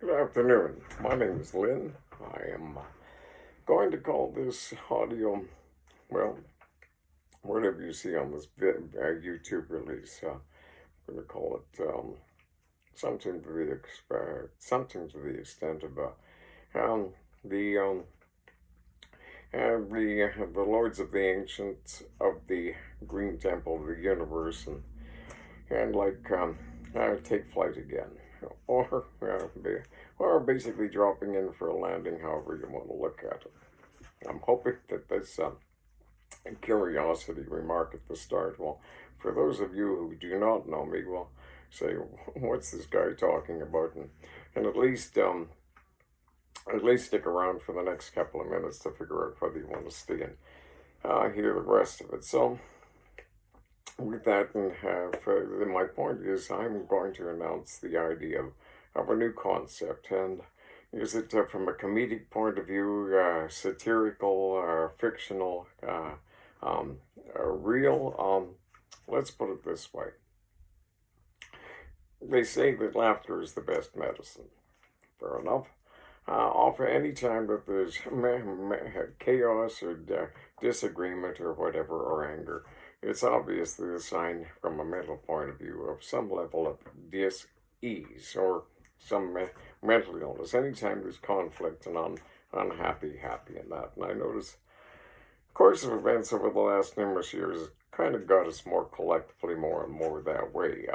Good afternoon. My name is Lynn. I am going to call this audio, well, whatever you see on this YouTube release. I'm going to call it something to the extent of the the lords of the ancients of the Green Temple of the universe, and take flight again, or basically dropping in for a landing, however you want to look at it. I'm hoping that this curiosity remark at the start, well, for those of you who do not know me, will say, what's this guy talking about? And at least stick around for the next couple of minutes to figure out whether you want to stay and hear the rest of it. So, with that, my point is, I'm going to announce the idea of a new concept, and is it from a comedic point of view, satirical, fictional, real? Let's put it this way. They say that laughter is the best medicine. Fair enough. Often, any time that there's chaos or disagreement or whatever, or anger, it's obviously a sign from a mental point of view of some level of dis-ease or some mental illness. Anytime there's conflict and unhappy in that. And I notice course of events over the last numerous years kind of got us more collectively more and more that way.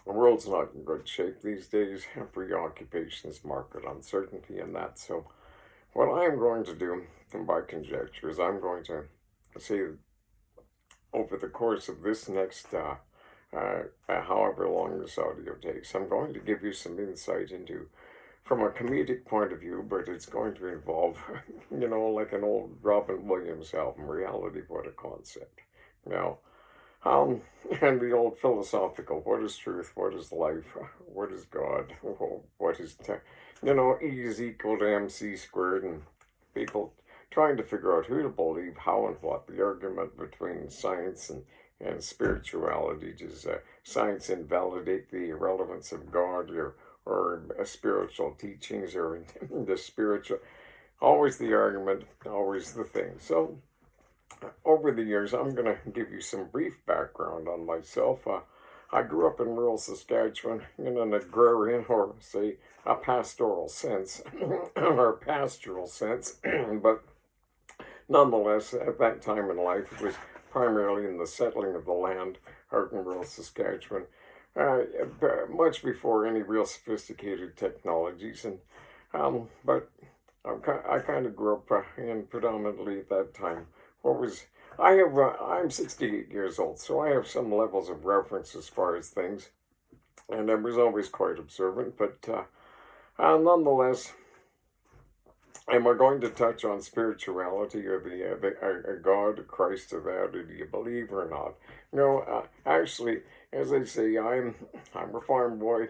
The world's not in good shape these days. Preoccupations, market uncertainty, and that. So what I'm going to do, by conjecture, is I'm going to say over the course of this next, however long this audio takes, I'm going to give you some insight into, from a comedic point of view, but it's going to involve, like an old Robin Williams album, reality, what a concept. Now, and the old philosophical, what is truth, what is life, what is God, what is, E is equal to MC squared, and people trying to figure out who to believe, how and what. The argument between science and spirituality. Does science invalidate the relevance of God or spiritual teachings, or the spiritual? Always the argument, always the thing. So, over the years, I'm going to give you some brief background on myself. I grew up in rural Saskatchewan in an agrarian, or say, a pastoral sense, or pastoral sense, but nonetheless, at that time in life, it was primarily in the settling of the land out in rural Saskatchewan, much before any real sophisticated technologies. But I kind of grew up in predominantly at that time. I'm 68 years old, so I have some levels of reference as far as things, and I was always quite observant, but nonetheless, am I going to touch on spirituality or the God, Christ of that, or do you believe or not? No, actually, as I say, I'm a farm boy,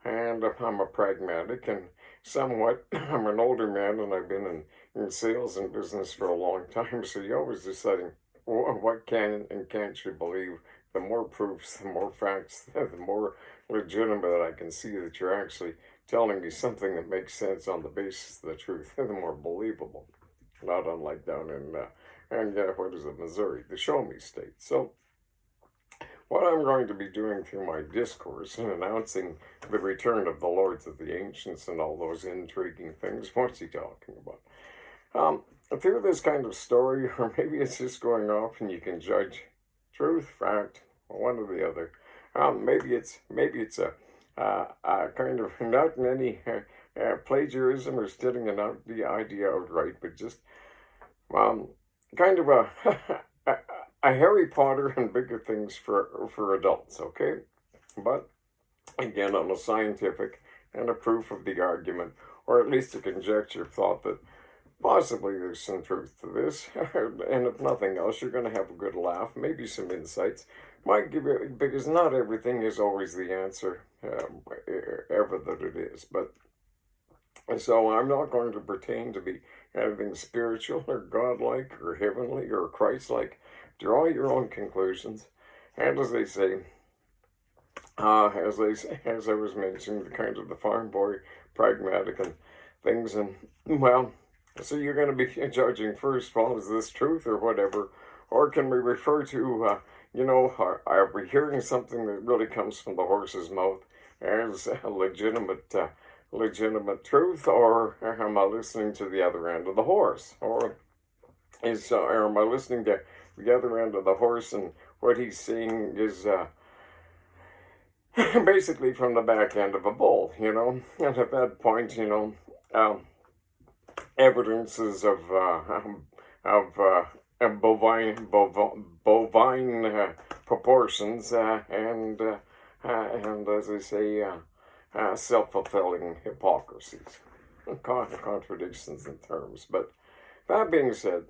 and I'm a pragmatic, and somewhat, I'm an older man, and I've been in sales and business for a long time, so you're always deciding what can and can't you believe. The more proofs, the more facts, the more legitimate I can see that you're actually telling me something that makes sense on the basis of the truth, the more believable. Not unlike down in, what is it, Missouri, the Show Me State. So, what I'm going to be doing through my discourse and announcing the return of the Lords of the Ancients and all those intriguing things, what's he talking about? Through this kind of story, or maybe it's just going off and you can judge truth, fact, one or the other. Maybe it's a kind of not in any plagiarism or stealing out the idea outright, but just kind of a Harry Potter and bigger things for adults, okay? But again, on a scientific and a proof of the argument, or at least a conjecture thought that possibly there's some truth to this, and if nothing else, you're going to have a good laugh, maybe some insights. Might give you, because not everything is always the answer, ever that it is. But so I'm not going to pretend to be anything spiritual or godlike or heavenly or Christ-like. Draw your own conclusions, and as they say, as I was mentioning, the kind of the farm boy, pragmatic and things, and well, so you're going to be judging first of all, is this truth or whatever, or can we refer to, are we hearing something that really comes from the horse's mouth as a legitimate truth, or am I listening to the other end of the horse, or or am I listening to the other end of the horse and what he's seeing is basically from the back end of a bull, And at that point, evidences of bovine proportions and as I say, self-fulfilling hypocrisies, contradictions in terms. But that being said,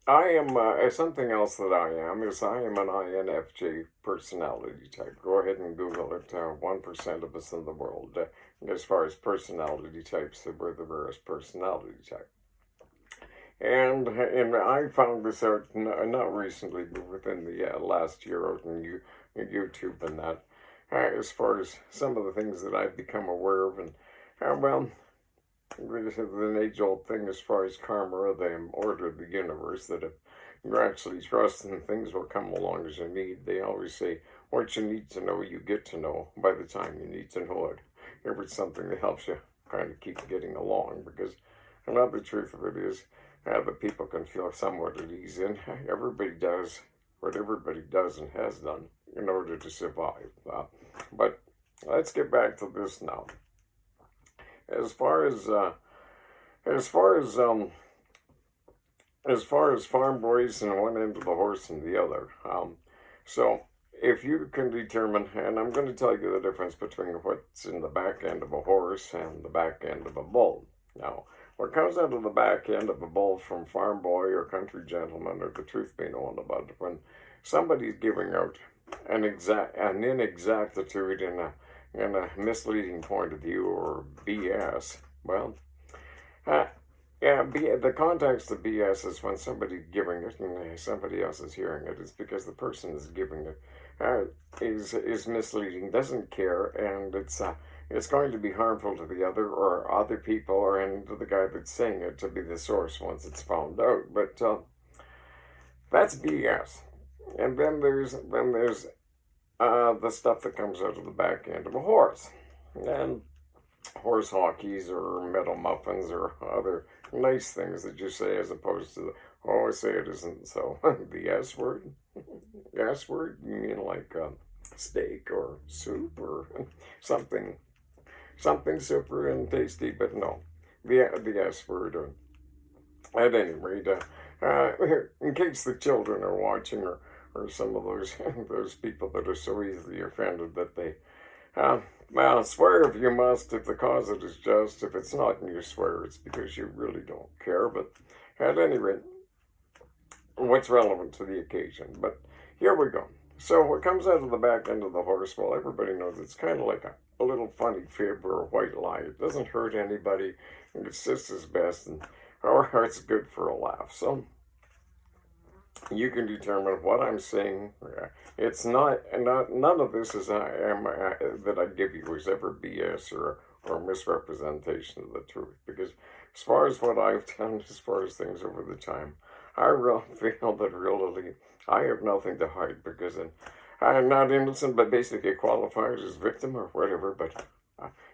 I am something else that I am is I am an INFJ personality type. Go ahead and Google it. 1% of us in the world, as far as personality types, we're the rarest personality type. And I found this out not recently, but within the last year out on YouTube and that, as far as some of the things that I've become aware of, and well, the age-old thing as far as karma, the order of the universe, that if you're actually trusting things will come along as you need. They always say, what you need to know, you get to know by the time you need to know it. If it's something that helps you kind of keep getting along, because another truth of it is that people can feel somewhat at ease in. Everybody does what everybody does and has done in order to survive. But let's get back to this now. As far as farm boys and one end of the horse and the other, so if you can determine, and I'm going to tell you the difference between what's in the back end of a horse and the back end of a bull. Now, what comes out of the back end of a bull from farm boy or country gentleman, or the truth be known about it, when somebody's giving out an inexactitude in a misleading point of view, or BS, well, the context of BS is when somebody's giving it and somebody else is hearing it. It's because the person is giving it is misleading, doesn't care, and it's going to be harmful to the other people, and to the guy that's saying it to be the source once it's found out. But that's BS. And then there's the stuff that comes out of the back end of a horse, and horse hockeys or metal muffins or other nice things that you say, as opposed to I say it isn't so. The S word. S word? You mean like steak or soup or something super and tasty? But no, the S word. At any rate, in case the children are watching, or some of those people that are so easily offended that they well, swear if you must, if the cause it is just. If it's not and you swear, it's because you really don't care. But at any rate, what's relevant to the occasion. But here we go. So what comes out of the back end of the horse, well, everybody knows it's kind of like a little funny fib or a white lie. It doesn't hurt anybody, and it's just as best, or it's good for a laugh. So you can determine what I'm saying. It's not none of this is that I give you is ever BS or misrepresentation of the truth. Because as far as what I've done, as far as things over the time, I really feel that really I have nothing to hide, because I'm not innocent, but basically qualified as victim or whatever. But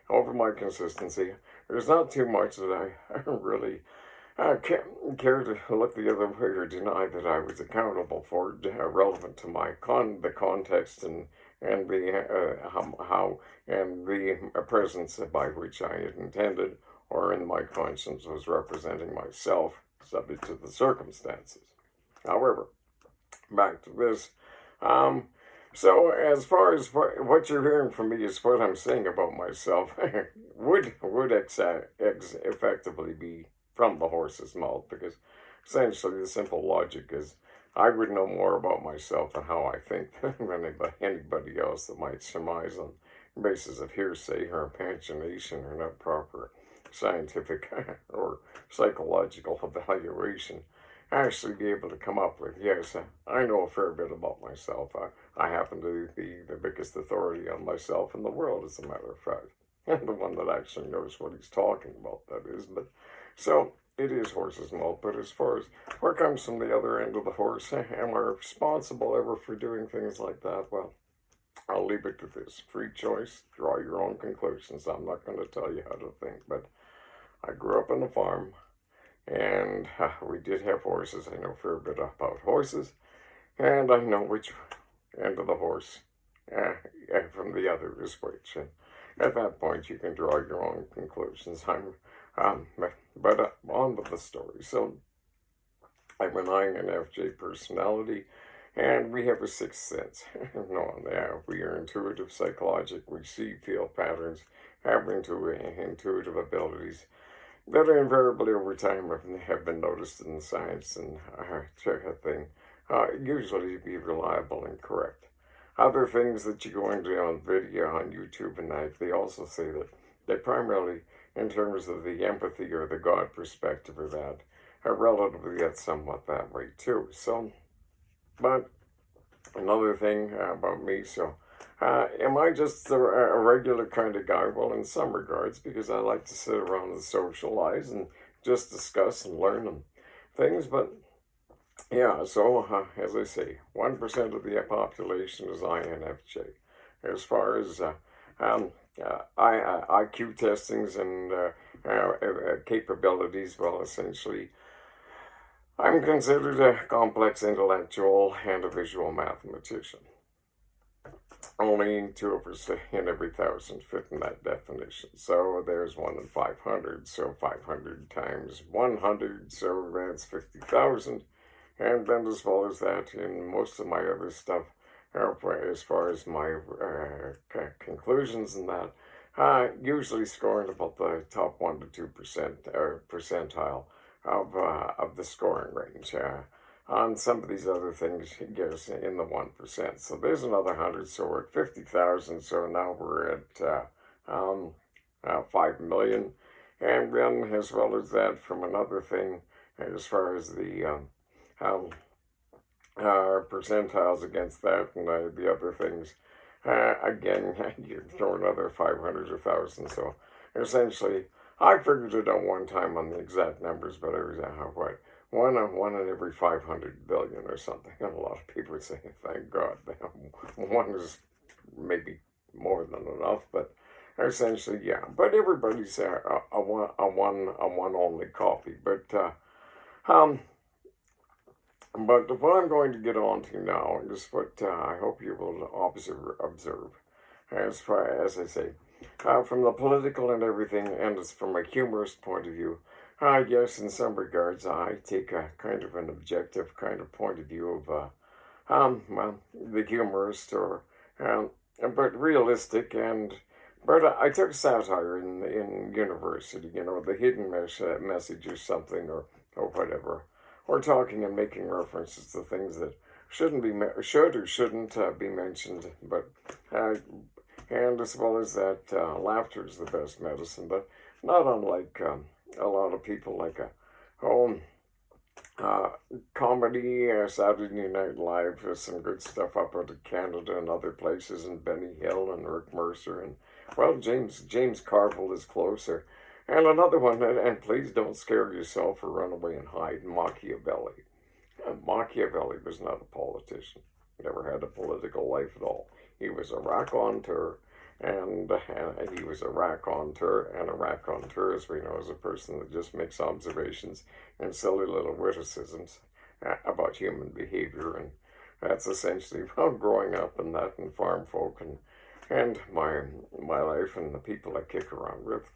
over my consistency, there's not too much that I really care to look the other way or deny that I was accountable for, relevant to the context and the how and the presence by which I had intended, or in my conscience was representing myself, subject to the circumstances. However, back to this. So as far as what you're hearing from me is what I'm saying about myself would effectively be from the horse's mouth, because essentially the simple logic is I would know more about myself and how I think than anybody else that might surmise on the basis of hearsay or imagination or not proper scientific or psychological evaluation. Actually be able to come up with, yes, I know a fair bit about myself. I happen to be the biggest authority on myself in the world, as a matter of fact. And the one that actually knows what he's talking about, that is. But so it is horses and all. But as far as what comes from the other end of the horse, am I responsible ever for doing things like that? Well, I'll leave it to this. Free choice, draw your own conclusions. I'm not going to tell you how to think, but I grew up on a farm, and we did have horses. I know a fair bit about horses, and I know which end of the horse from the other is which. And at that point, you can draw your own conclusions. But on with the story. So I'm an INFJ personality, and we have a sixth sense. No, yeah, we are intuitive, psychologic. We see, feel patterns, have intuitive abilities that are invariably over time have been noticed in science and thing. Usually be reliable and correct. Other things that you go into on video on YouTube and that, they also say that they primarily, in terms of the empathy or the God perspective of that, are relatively yet somewhat that way too. So, but another thing about me, so am I just a regular kind of guy? Well, in some regards, because I like to sit around and socialize and just discuss and learn and things. But yeah, so as I say, 1% of the population is INFJ. As far as IQ testings and capabilities, well, essentially, I'm considered a complex intellectual and a visual mathematician. Only 2 of us in every 1,000 fit in that definition. So there's 1 in 500. So 500 times 100, so that's 50,000. And then as well as that, in most of my other stuff, as far as my conclusions and that, usually scoring about the top 1 to 2% percentile of the scoring range. On some of these other things, it gets in the 1%. So there's another 100, so we're at 50,000. So now we're at 5 million. And then, as well as that, from another thing, as far as the percentiles against that and the other things, again, you throw another 500 or 1,000. So essentially, I figured it out one time on the exact numbers, but it was what? One in every 500 billion or something. And a lot of people are saying, thank God. One is maybe more than enough, but essentially, yeah. But everybody's a one only copy. But what I'm going to get on to now is what I hope you will observe. As far as I say, from the political and everything, and it's from a humorist point of view, yes, in some regards, I take a kind of an objective kind of point of view of, well, the humorist, or, but realistic, but I took satire in university, the hidden message or something, or whatever, or talking and making references to things that should or shouldn't be mentioned, but, and as well as that, laughter is the best medicine, but not unlike a lot of people like comedy, Saturday Night Live, some good stuff up out of Canada and other places, and Benny Hill and Rick Mercer, and well, James Carville is closer. And another one, and please don't scare yourself or run away and hide, Machiavelli. Machiavelli was not a politician. Never had a political life at all. He was a raconteur, and he was a raconteur, and a raconteur, as we know, is a person that just makes observations and silly little witticisms about human behavior, and that's essentially, well, growing up in that, and farm folk, and my life, and the people I kick around with.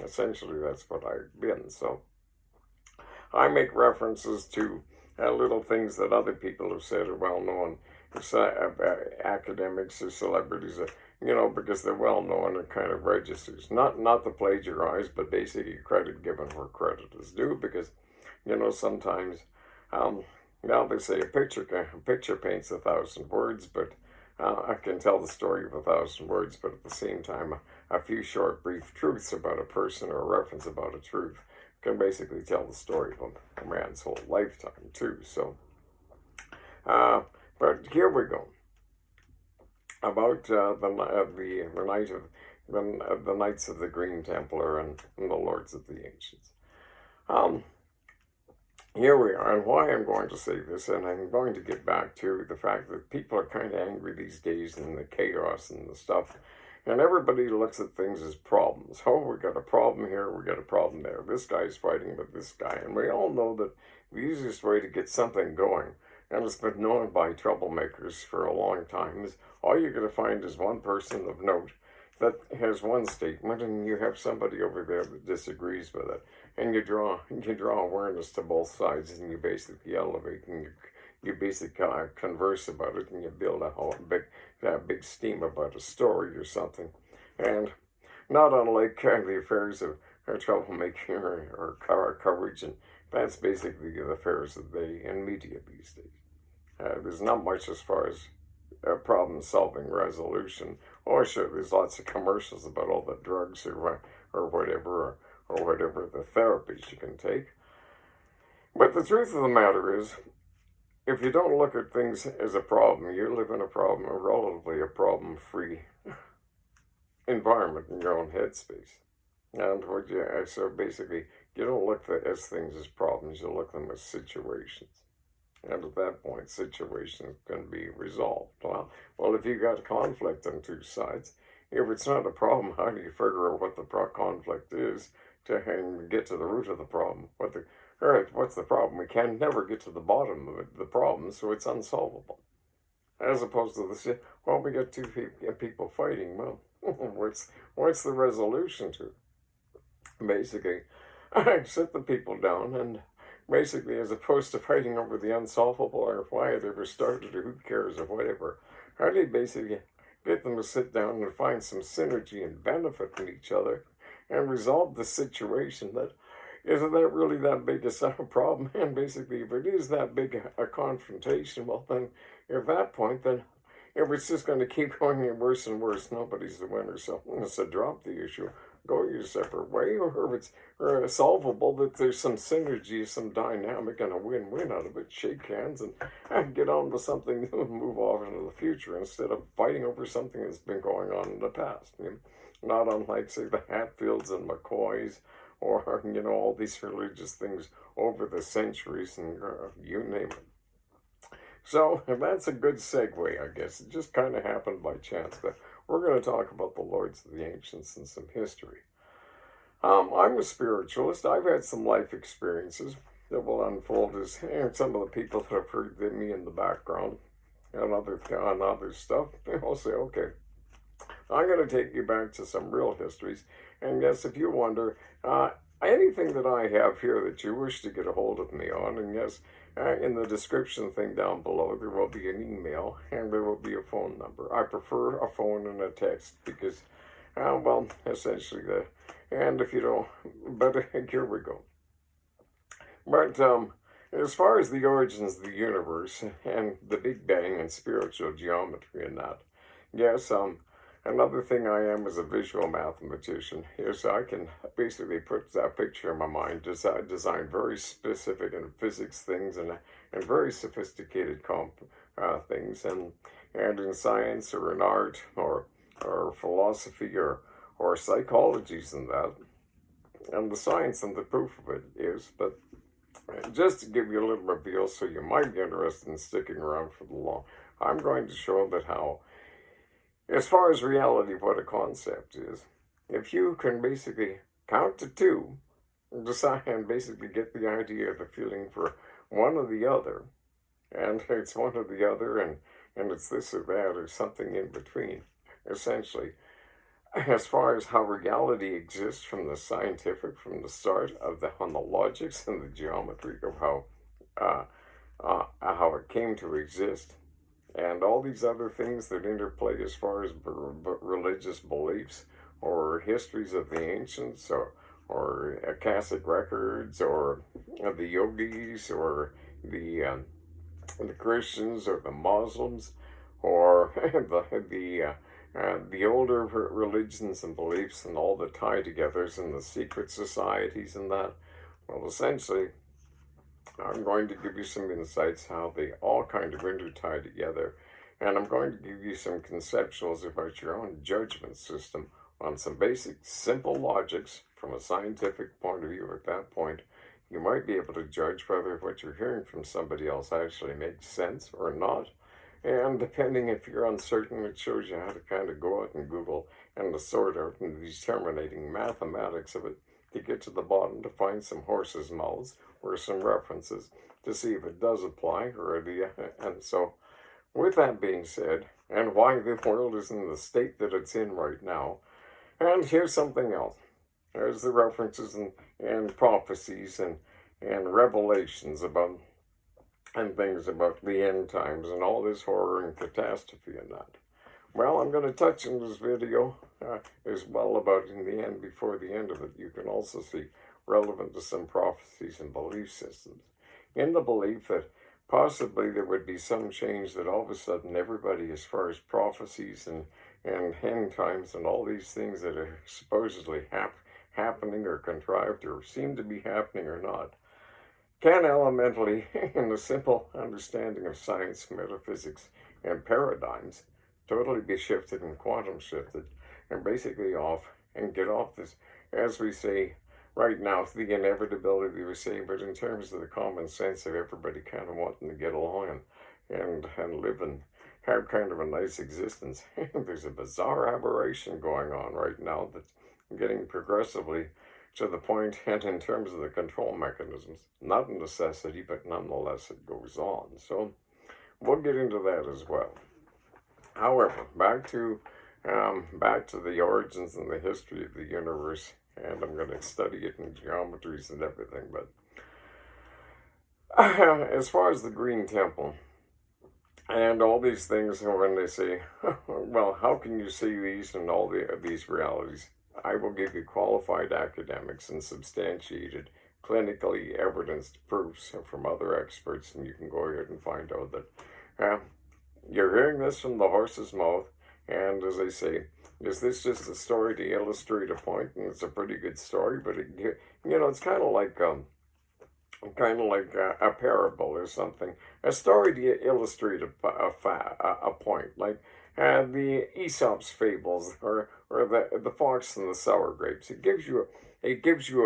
Essentially, that's what I've been. So I make references to little things that other people have said are well known, academics or celebrities, because they're well known and kind of registers. Not to plagiarize, but basically credit given where credit is due, because sometimes now they say a picture paints 1,000 words, but I can tell the story of 1,000 words, but at the same time, a few short, brief truths about a person or a reference about a truth can basically tell the story of a man's whole lifetime, too. So, but here we go. about the night of the Knights of the Green Templar and the Lords of the Ancients. Um, Here we are, and why I'm going to say this, and I'm going to get back to the fact that people are kind of angry these days and the chaos and the stuff, and everybody looks at things as problems. Oh, we got a problem here, we got a problem there. This guy's fighting with this guy, and we all know that the easiest way to get something going, and it's been known by troublemakers for a long time, is all you're going to find is one person of note that has one statement, and you have somebody over there that disagrees with it, and you draw awareness to both sides, and you basically elevate, and you basically converse about it, and you build a whole big steam about a story or something, and not unlike the affairs of troublemaking or courage, and that's basically the affairs of the in media these days. There's not much as far as problem-solving resolution. Oh, sure, there's lots of commercials about all the drugs or whatever, or whatever the therapies you can take. But the truth of the matter is, if you don't look at things as a problem, you live in a relatively problem-free environment in your own headspace. And so basically, you don't look at things as problems, you look at them as situations. And at that point, situations can be resolved. Well, if you got conflict on two sides, if it's not a problem, how do you figure out what the conflict is to get to the root of the problem? All right, what's the problem? We can never get to the bottom of it, the problem, so it's unsolvable. As opposed to the, well, we got two people fighting. Well, what's the resolution to it? Basically, sit the people down and basically, as opposed to fighting over the unsolvable or why it ever started or who cares or whatever, how do you basically get them to sit down and find some synergy and benefit from each other and resolve the situation that isn't that really that big a problem? And basically, if it is that big a confrontation, well then, at that point, then if it's just going to keep going worse and worse, nobody's the winner. So drop the issue, go your separate way, or if it's solvable, that there's some synergy, some dynamic, and a win-win out of it. Shake hands and get on with something new and move off into the future instead of fighting over something that's been going on in the past. Not unlike, say, the Hatfields and McCoys, or all these religious things over the centuries, and you name it. So that's a good segue, I guess. It just kind of happened by chance, but we're going to talk about the Lords of the Ancients and some history. I'm a spiritualist. I've had some life experiences that will unfold as some of the people that have heard me in the background and other stuff. They'll say, okay, I'm going to take you back to some real histories. And yes, if you wonder, anything that I have here that you wish to get a hold of me on, and yes, in the description thing down below, there will be an email and there will be a phone number. I prefer a phone and a text because, well, essentially, and if you don't, but here we go. But as far as the origins of the universe and the Big Bang and spiritual geometry and that, yes, another thing I am as a visual mathematician is I can basically put that picture in my mind, design very specific and physics things and very sophisticated things, and in science or in art or philosophy or psychologies and that. And the science and the proof of it is, but just to give you a little reveal so you might be interested in sticking around for the long, I'm going to show that how, as far as reality, what a concept is, if you can basically count to two, decide and basically get the idea, the feeling for one or the other, and it's one or the other, and it's this or that or something in between, essentially, as far as how reality exists from the scientific, from the start of on the logics and the geometry of how it came to exist, and all these other things that interplay as far as religious beliefs or histories of the ancients or Akashic records or the yogis or the Christians or the Muslims or the older religions and beliefs and all the tie-togethers and the secret societies and that. Well, essentially, I'm going to give you some insights how they all kind of intertie together And I'm going to give you some conceptuals about your own judgment system on some basic, simple logics from a scientific point of view. At that point, you might be able to judge whether what you're hearing from somebody else actually makes sense or not. And depending if you're uncertain, it shows you how to kind of go out and Google and to sort out and determining mathematics of it to get to the bottom, to find some horses' mouths or some references to see if it does apply or the and so with that being said, and why the world is in the state that it's in right now, and here's something else. There's the references and prophecies and revelations about and things about the end times and all this horror and catastrophe and that. Well, I'm going to touch in this video as well about in the end, before the end of it, you can also see relevant to some prophecies and belief systems. In the belief that possibly there would be some change that all of a sudden everybody, as far as prophecies and end times and all these things that are supposedly happening or contrived or seem to be happening or not, can elementally, in the simple understanding of science, metaphysics, and paradigms, totally be shifted and quantum shifted and basically off and get off this, as we say right now, the inevitability we say, but in terms of the common sense of everybody kind of wanting to get along and live and have kind of a nice existence. There's a bizarre aberration going on right now that's getting progressively to the point, and in terms of the control mechanisms, not a necessity, but nonetheless it goes on. So we'll get into that as well. However, back to the origins and the history of the universe, and I'm going to study it in geometries and everything. But as far as the Green Temple and all these things, when they say, well, how can you see these and all these realities? I will give you qualified academics and substantiated, clinically evidenced proofs from other experts, and you can go ahead and find out that you're hearing this from the horse's mouth. And as I say, is this just a story to illustrate a point? And it's a pretty good story, but it's kind of like a parable or something, a story to illustrate a point, like the Aesop's fables or the fox and the sour grapes. It gives you a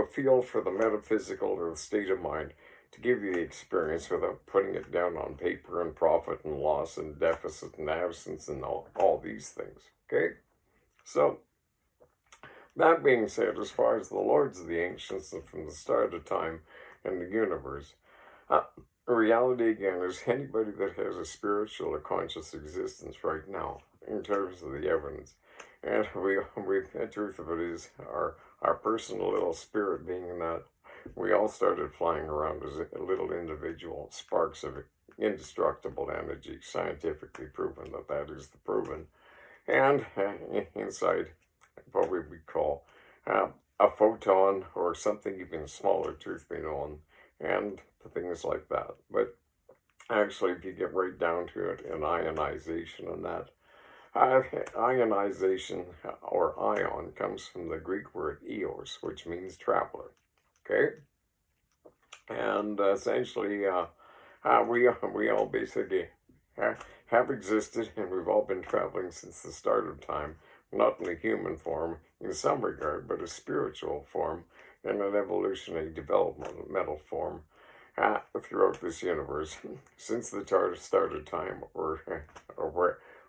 feel for the metaphysical or the state of mind, to give you the experience without putting it down on paper and profit and loss and deficit and absence and all these things. Okay, so that being said, as far as the lords of the ancients and from the start of time and the universe, reality again is anybody that has a spiritual or conscious existence right now in terms of the evidence. And the truth of it is our personal little spirit being in that we all started flying around as little individual sparks of indestructible energy, scientifically proven that is the proven. And inside what we would call a photon or something even smaller, truth be known, and things like that. But actually, if you get right down to it, in ionization and that, ionization or ion comes from the Greek word eos, which means traveler. Okay, and essentially, we all basically have existed, and we've all been traveling since the start of time, not in a human form in some regard, but a spiritual form and an evolutionary developmental form throughout this universe since the start of time, or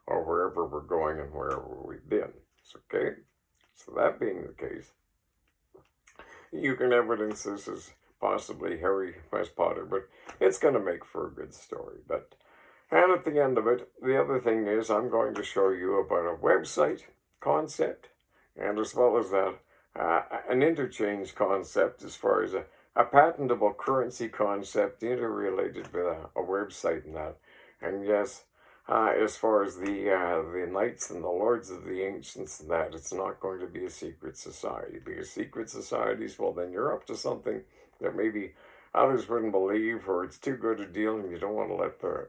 wherever we're going and wherever we've been. Okay, so that being the case, you can evidence this as possibly Harry West Potter, but it's going to make for a good story. And at the end of it, the other thing is I'm going to show you about a website concept, and as well as that, an interchange concept as far as a patentable currency concept interrelated with a website and that. And yes, as far as the knights and the lords of the ancients and that, it's not going to be a secret society, because secret societies, well, then you're up to something that maybe others wouldn't believe, or it's too good a deal and you don't want to let the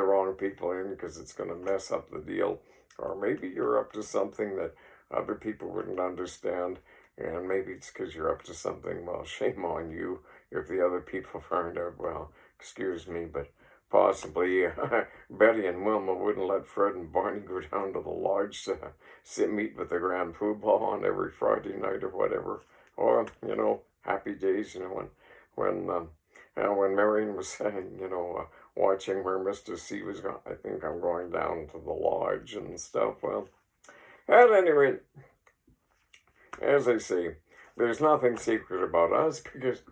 wrong people in because it's going to mess up the deal. Or maybe you're up to something that other people wouldn't understand, and maybe it's because you're up to something, well, shame on you if the other people find out, well, excuse me, but possibly Betty and Wilma wouldn't let Fred and Barney go down to the lodge to meet with the Grand Poobah on every Friday night or whatever. Or, happy days, when Marion was saying, watching where Mr. C was going, I think I'm going down to the lodge and stuff. Well, at any rate, as I say, there's nothing secret about us because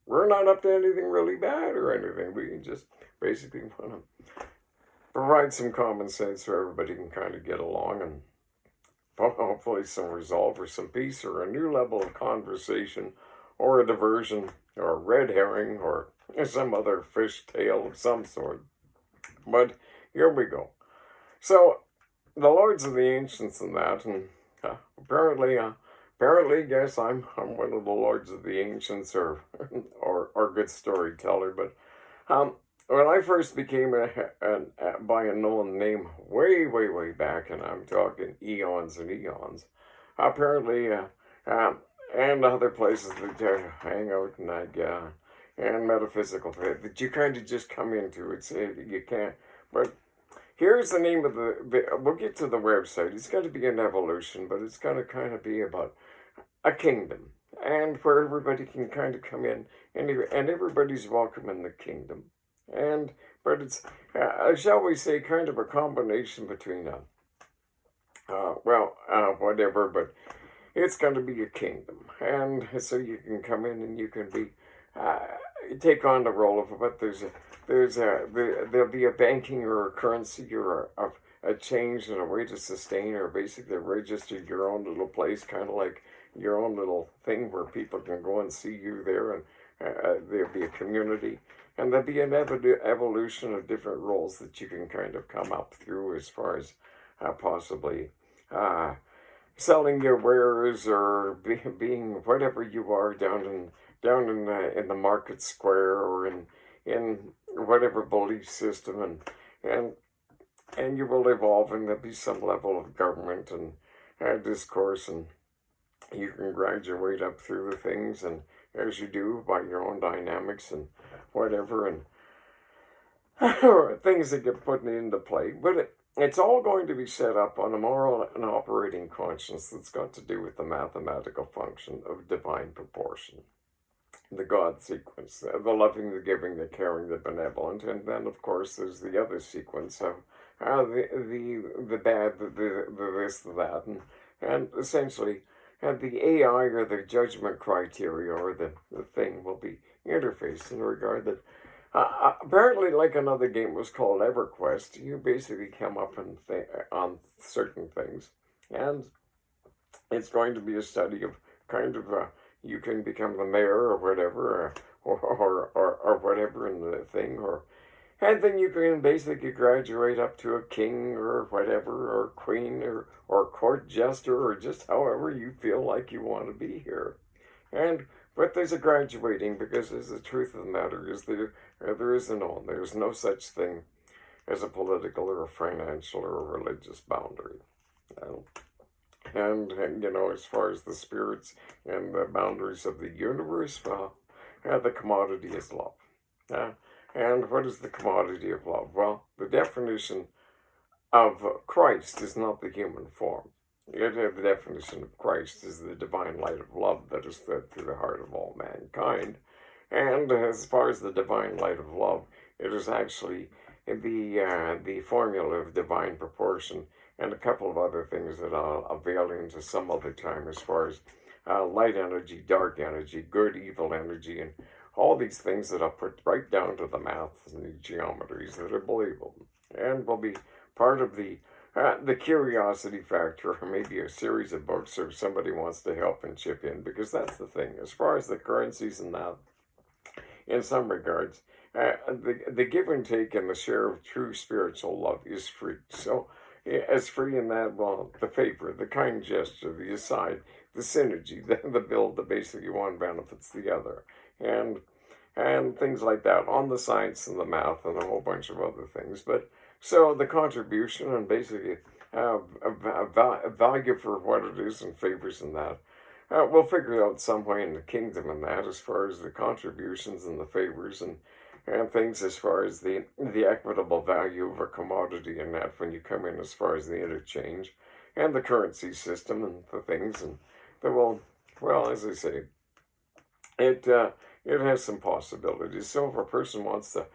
we're not up to anything really bad or anything. We just basically want to provide some common sense so everybody can kind of get along and hopefully some resolve or some peace or a new level of conversation or a diversion or a red herring or some other fish tail of some sort. But here we go. So the Lords of the Ancients and that, and apparently, yes, I'm one of the Lords of the Ancients or good storyteller. But when I first became by a known name way back, and I'm talking eons and eons, apparently, and other places that hang out and metaphysical faith that you kind of just come into. You can't. But here's the name of we'll get to the website. It's got to be an evolution, but it's got to kind of be about a kingdom, and where everybody can kind of come in, and everybody's welcome in the kingdom. But it's, shall we say, kind of a combination between whatever, but it's going to be a kingdom, and so you can come in and you can be, take on the role of, but there'll be a banking or a currency or a change and a way to sustain or basically register your own little place, kind of like your own little thing where people can go and see you there, and there'll be a community, and there'll be an evolution of different roles that you can kind of come up through as far as possibly selling your wares or being whatever you are down in the market square or in whatever belief system, and you will evolve, and there'll be some level of government and discourse, and you can graduate up through the things, and as you do by your own dynamics and whatever, and things that get put into play. But it's all going to be set up on a moral and operating conscience that's got to do with the mathematical function of divine proportion, the God sequence, the loving, the giving, the caring, the benevolent, and then of course there's the other sequence of the bad, the this, the that, and essentially the AI or the judgment criteria or the thing will be interfaced in regard that apparently, like another game was called EverQuest, you basically come up on certain things, and it's going to be a study of kind of you can become the mayor or whatever, or whatever in the thing, and then you can basically graduate up to a king or whatever, or queen or court jester, or just however you feel like you want to be here. But there's a graduating, because the truth of the matter is there's no such thing as a political or a financial or a religious boundary. And as far as the spirits and the boundaries of the universe, the commodity is love. And what is the commodity of love? Well, the definition of Christ is not the human form. The definition of Christ is the divine light of love that is fed through the heart of all mankind. And as far as the divine light of love, it is actually the formula of divine proportion and a couple of other things that I'll avail into some other time, as far as light energy, dark energy, good, evil energy, and all these things that I'll put right down to the maths and the geometries that are believable, and will be part of the curiosity factor, or maybe a series of books, or if somebody wants to help and chip in, because that's the thing. As far as the currencies and that, in some regards, the give and take and the share of true spiritual love is free. So, as free in that, well, the favor, the kind gesture, the aside, the synergy, the build, the basically one benefits the other, and things like that, on the science and the math and a whole bunch of other things. But so the contribution and basically a value for what it is and favors in that. We'll figure out some way in the kingdom in that, as far as the contributions and the favors, and and things as far as the equitable value of a commodity and that when you come in as far as the interchange and the currency system and the things and the well as I say, it has some possibilities. So if a person wants to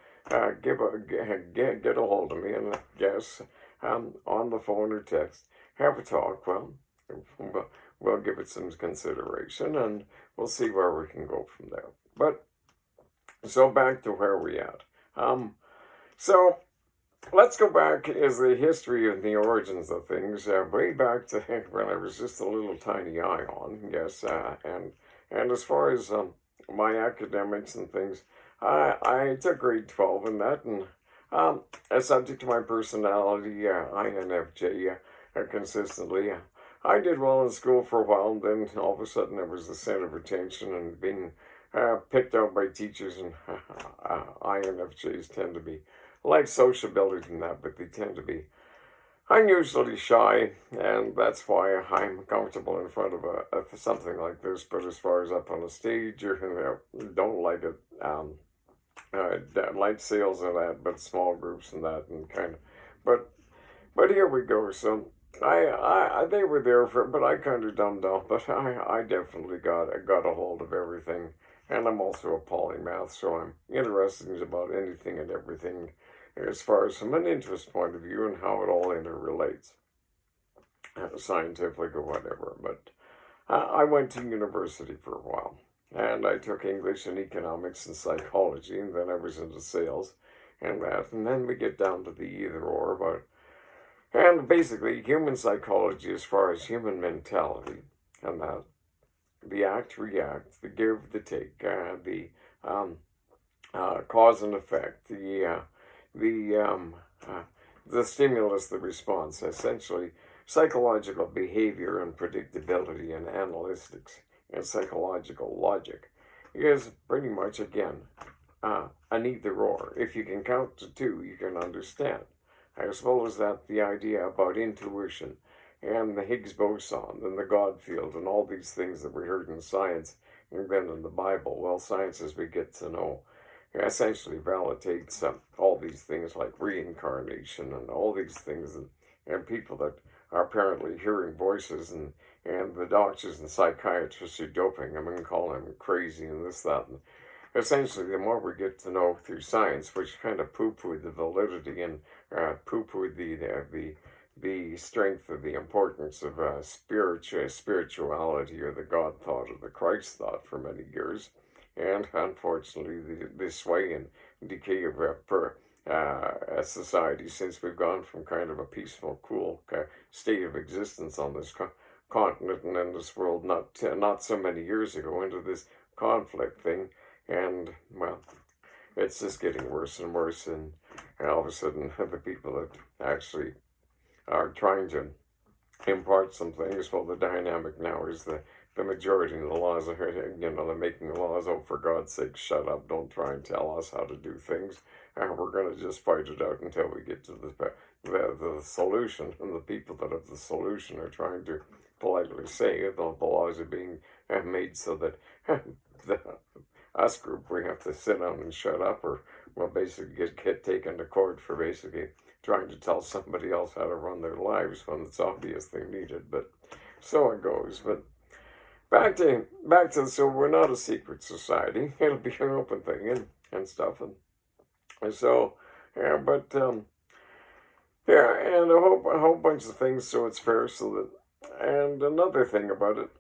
get a hold of me and guess on the phone or text, have a talk, well, we'll give it some consideration and we'll see where we can go from there. But so back to where we at. So let's go back is the history and the origins of things, way back to when I was just a little tiny ion, yes, and as far as my academics and things, I took grade 12 in that, and a subject to my personality, INFJ, consistently. I did well in school for a while, and then all of a sudden I was the center of attention and being picked out by teachers, and INFJs tend to be like sociability and that, but they tend to be unusually shy, and that's why I'm comfortable in front of something like this. But as far as up on a stage, or don't like it. Like sales and that, but small groups and that, and kind of. But here we go. So they were there for, but I kind of dumbed down. But I definitely got a hold of everything, and I'm also a polymath, so I'm interested about anything and everything as far as from an interest point of view and how it all interrelates, scientific or whatever. But I went to university for a while, and I took English and economics and psychology, and then I was into sales and that, and then we get down to the either or, and basically human psychology as far as human mentality, and that, the act, react, the give, the take, the cause and effect, the stimulus, the response, essentially psychological behavior and predictability and analytics and psychological logic is pretty much, again, an either or. If you can count to two, you can understand. I suppose that the idea about intuition and the Higgs boson and the God field and all these things that we heard in science and then in the Bible, well, science as we get to know essentially validates all these things like reincarnation and all these things, and people that are apparently hearing voices, and the doctors and psychiatrists are doping them and calling them crazy and this, that, and essentially the more we get to know through science, which kind of poo-pooed the validity and poo-pooed the strength of the importance of spirituality or the God thought or the Christ thought for many years. And unfortunately, the sway and decay of a society, since we've gone from kind of a peaceful, cool state of existence on this continent and in this world not so many years ago into this conflict thing, and well, it's just getting worse and worse, and all of a sudden the people that actually are trying to impart some things, well, the dynamic now is the majority of the laws are, they're making laws, oh, for God's sake, shut up, don't try and tell us how to do things, and we're going to just fight it out until we get to the solution, and the people that have the solution are trying to politely say the laws are being made so that us group, we have to sit down and shut up, or well, basically get taken to court for basically trying to tell somebody else how to run their lives when it's obvious they need it. But so it goes. But back to so we're not a secret society. It'll be an open thing and stuff, and so yeah. But yeah, and a whole bunch of things. So it's fair. So that, and another thing about it.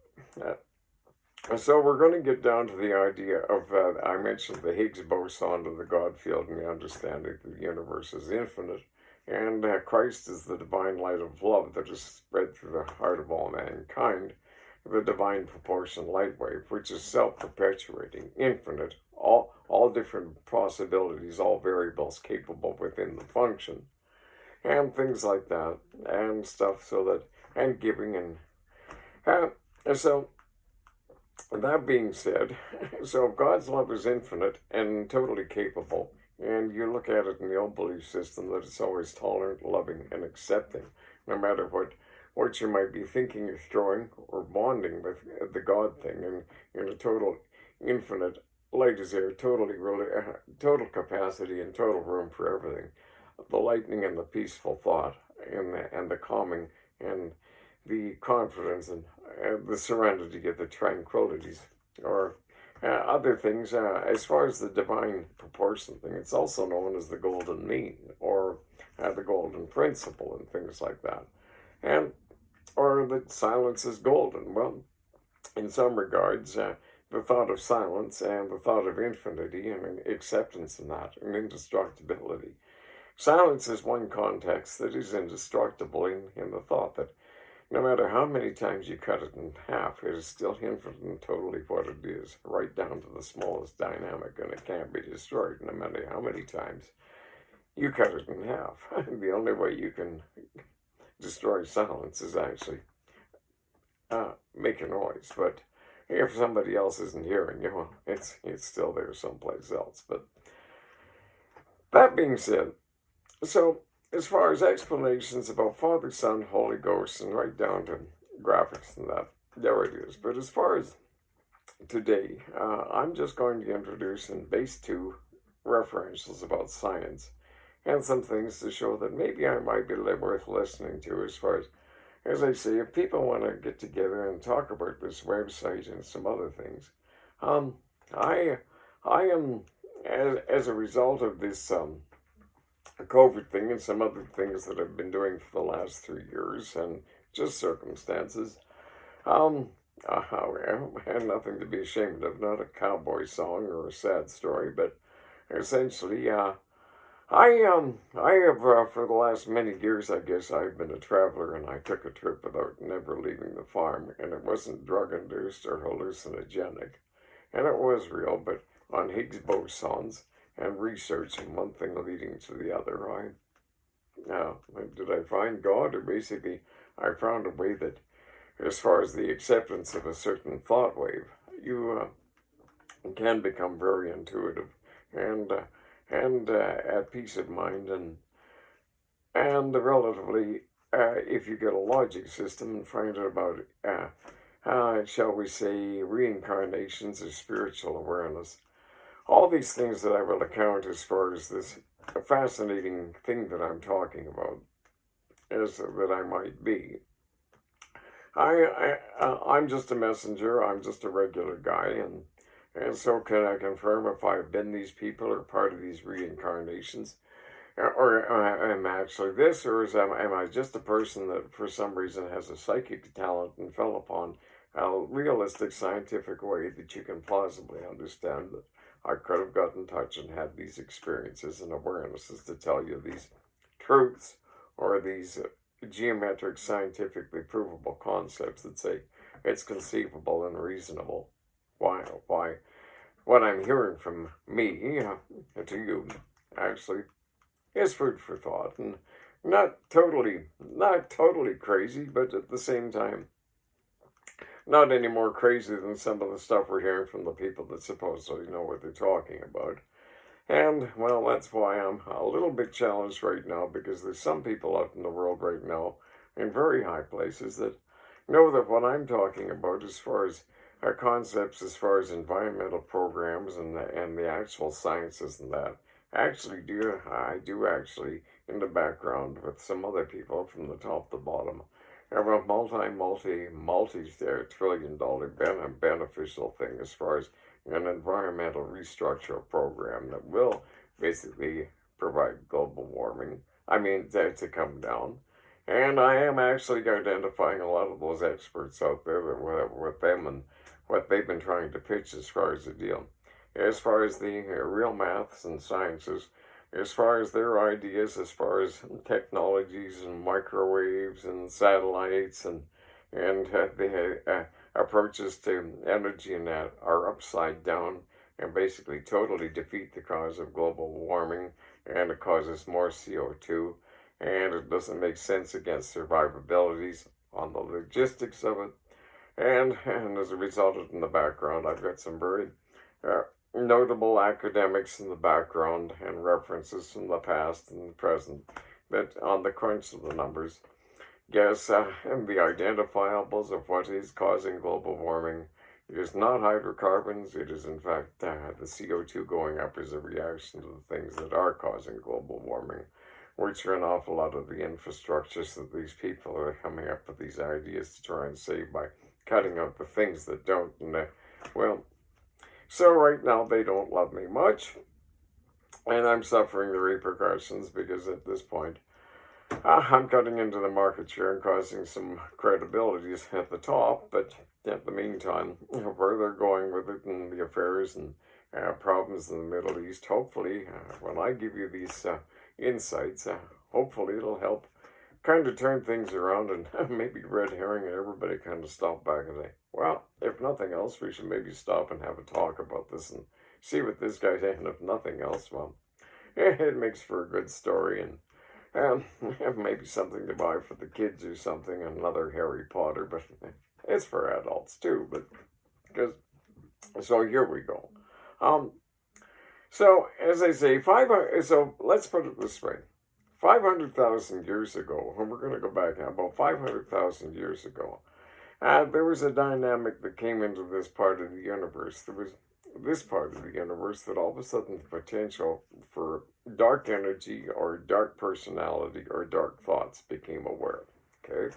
So we're going to get down to the idea of, I mentioned the Higgs boson of the God field and the understanding that the universe is infinite, and Christ is the divine light of love that is spread through the heart of all mankind, the divine proportion light wave, which is self-perpetuating, infinite, all different possibilities, all variables capable within the function, and things like that, and stuff, so that, and giving, and so, that being said, so if God's love is infinite and totally capable, and you look at it in the old belief system that it's always tolerant, loving, and accepting, no matter what you might be thinking or throwing or bonding with the God thing, and in a total infinite light is there, total capacity and total room for everything. The lightning and the peaceful thought, and the calming, and the confidence, and the serenity of the tranquilities, or other things. As far as the divine proportion thing, it's also known as the golden mean, or the golden principle, and things like that. And or that silence is golden. Well, in some regards, the thought of silence and the thought of infinity and acceptance in that and indestructibility. Silence is one context that is indestructible in the thought that no matter how many times you cut it in half, it is still infinite and totally what it is, right down to the smallest dynamic, and it can't be destroyed no matter how many times you cut it in half. The only way you can destroy silence is actually make a noise, but if somebody else isn't hearing you, well, it's still there someplace else. But that being said, so as far as explanations about Father, Son, Holy Ghost, and right down to graphics and that, there it is. But as far as today, I'm just going to introduce in base 2 referentials about science and some things to show that maybe I might be worth listening to as I say, if people want to get together and talk about this website and some other things, I am, as a result of this COVID thing and some other things that I've been doing for the last 3 years and just circumstances, I had nothing to be ashamed of, not a cowboy song or a sad story, but essentially, I have for the last many years, I guess, I've been a traveler, and I took a trip without never leaving the farm, and it wasn't drug-induced or hallucinogenic, and it was real, but on Higgs bosons and research, and one thing leading to the other, did I find God, or basically I found a way that, as far as the acceptance of a certain thought wave, you can become very intuitive, and at peace of mind, and relatively, if you get a logic system and find out about, shall we say, reincarnations or spiritual awareness, all these things that I will account as far as this fascinating thing that I'm talking about, as that I might be. I'm just a messenger. I'm just a regular guy, and so can I confirm if I've been these people or part of these reincarnations? Or am I actually this, or am I just a person that for some reason has a psychic talent and fell upon a realistic scientific way that you can plausibly understand that I could have got in touch and had these experiences and awarenesses to tell you these truths or these geometric, scientifically provable concepts that say it's conceivable and reasonable. Why? What I'm hearing from me to you actually is food for thought, and not totally crazy, but at the same time, not any more crazy than some of the stuff we're hearing from the people that supposedly know what they're talking about. And, well, that's why I'm a little bit challenged right now, because there's some people out in the world right now, in very high places, that know that what I'm talking about as far as concepts, as far as environmental programs and the actual sciences and that, I do actually, in the background with some other people from the top to the bottom, have a multi-trillion-dollar beneficial thing as far as an environmental restructure program that will basically provide global warming. To come down. And I am actually identifying a lot of those experts out there with them and what they've been trying to pitch as far as the deal. As far as the real maths and sciences, as far as their ideas, as far as technologies and microwaves and satellites and the approaches to energy and that are upside down and basically totally defeat the cause of global warming, and it causes more CO2, and it doesn't make sense against survivabilities on the logistics of it. And as a result of in the background, I've got some very notable academics in the background and references from the past and the present that on the crunch of the numbers guess and the identifiables of what is causing global warming It is not hydrocarbons. It is, in fact, the CO2 going up is a reaction to the things that are causing global warming, which are an awful lot of the infrastructures that these people are coming up with these ideas to try and save by cutting out the things that don't. And, well, so right now they don't love me much, and I'm suffering the repercussions because at this point, I'm cutting into the market share and causing some credibility at the top, but at the meantime, where they're going with it and the affairs and problems in the Middle East, hopefully, when I give you these insights, hopefully it'll help kind of turn things around and maybe red herring and everybody kind of stop back and say, well, if nothing else, we should maybe stop and have a talk about this and see what this guy's saying. And if nothing else, well, it makes for a good story and maybe something to buy for the kids or something, another Harry Potter, but it's for adults too. But because so here we go. So as I say, 500. So let's put it this way: 500,000 years ago, and we're going to go back now about 500,000 years ago. There was a dynamic that came into this part of the universe. There was this part of the universe that all of a sudden the potential for dark energy or dark personality or dark thoughts became aware. Okay?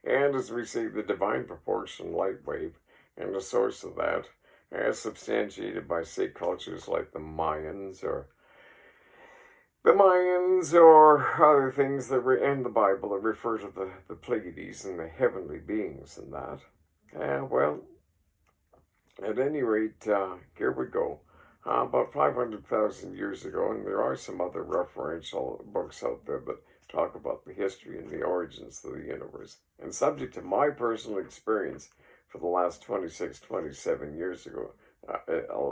And as we see, the divine proportion light wave and the source of that, as substantiated by, say, cultures like the Mayans or other things that were in the Bible that refer to the Pleiades and the heavenly beings and that. Well, at any rate, here we go. About 500,000 years ago, and there are some other referential books out there that talk about the history and the origins of the universe. And subject to my personal experience for the last 26, 27 years ago,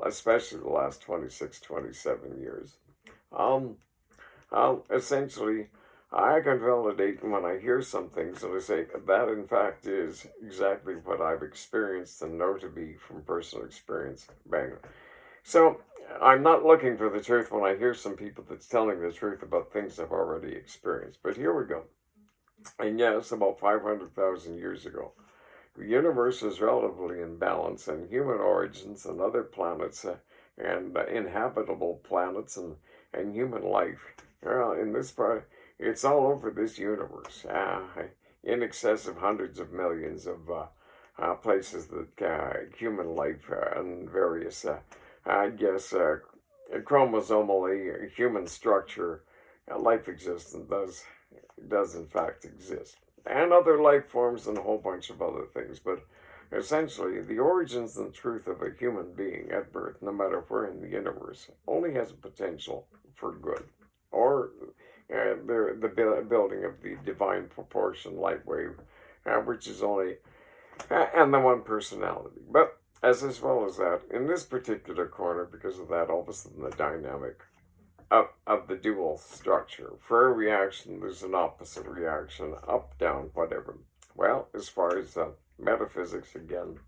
especially the last 26, 27 years, essentially, I can validate when I hear some things and I say that in fact is exactly what I've experienced and know to be from personal experience. Bang. So I'm not looking for the truth when I hear some people that's telling the truth about things I've already experienced. But here we go. And yes, about 500,000 years ago, the universe is relatively in balance, and human origins and other planets and inhabitable planets and human life. In this part, it's all over this universe, in excess of hundreds of millions of places that human life and various, chromosomally human structure, life existence does in fact exist. And other life forms and a whole bunch of other things. But essentially, the origins and truth of a human being at birth, no matter where in the universe, only has a potential for good. Or the building of the divine proportion light wave, which is only, and the one personality. But as well as that, in this particular corner, because of that, all of a sudden the dynamic of the dual structure. For a reaction, there's an opposite reaction, up, down, whatever. Well, as far as metaphysics again,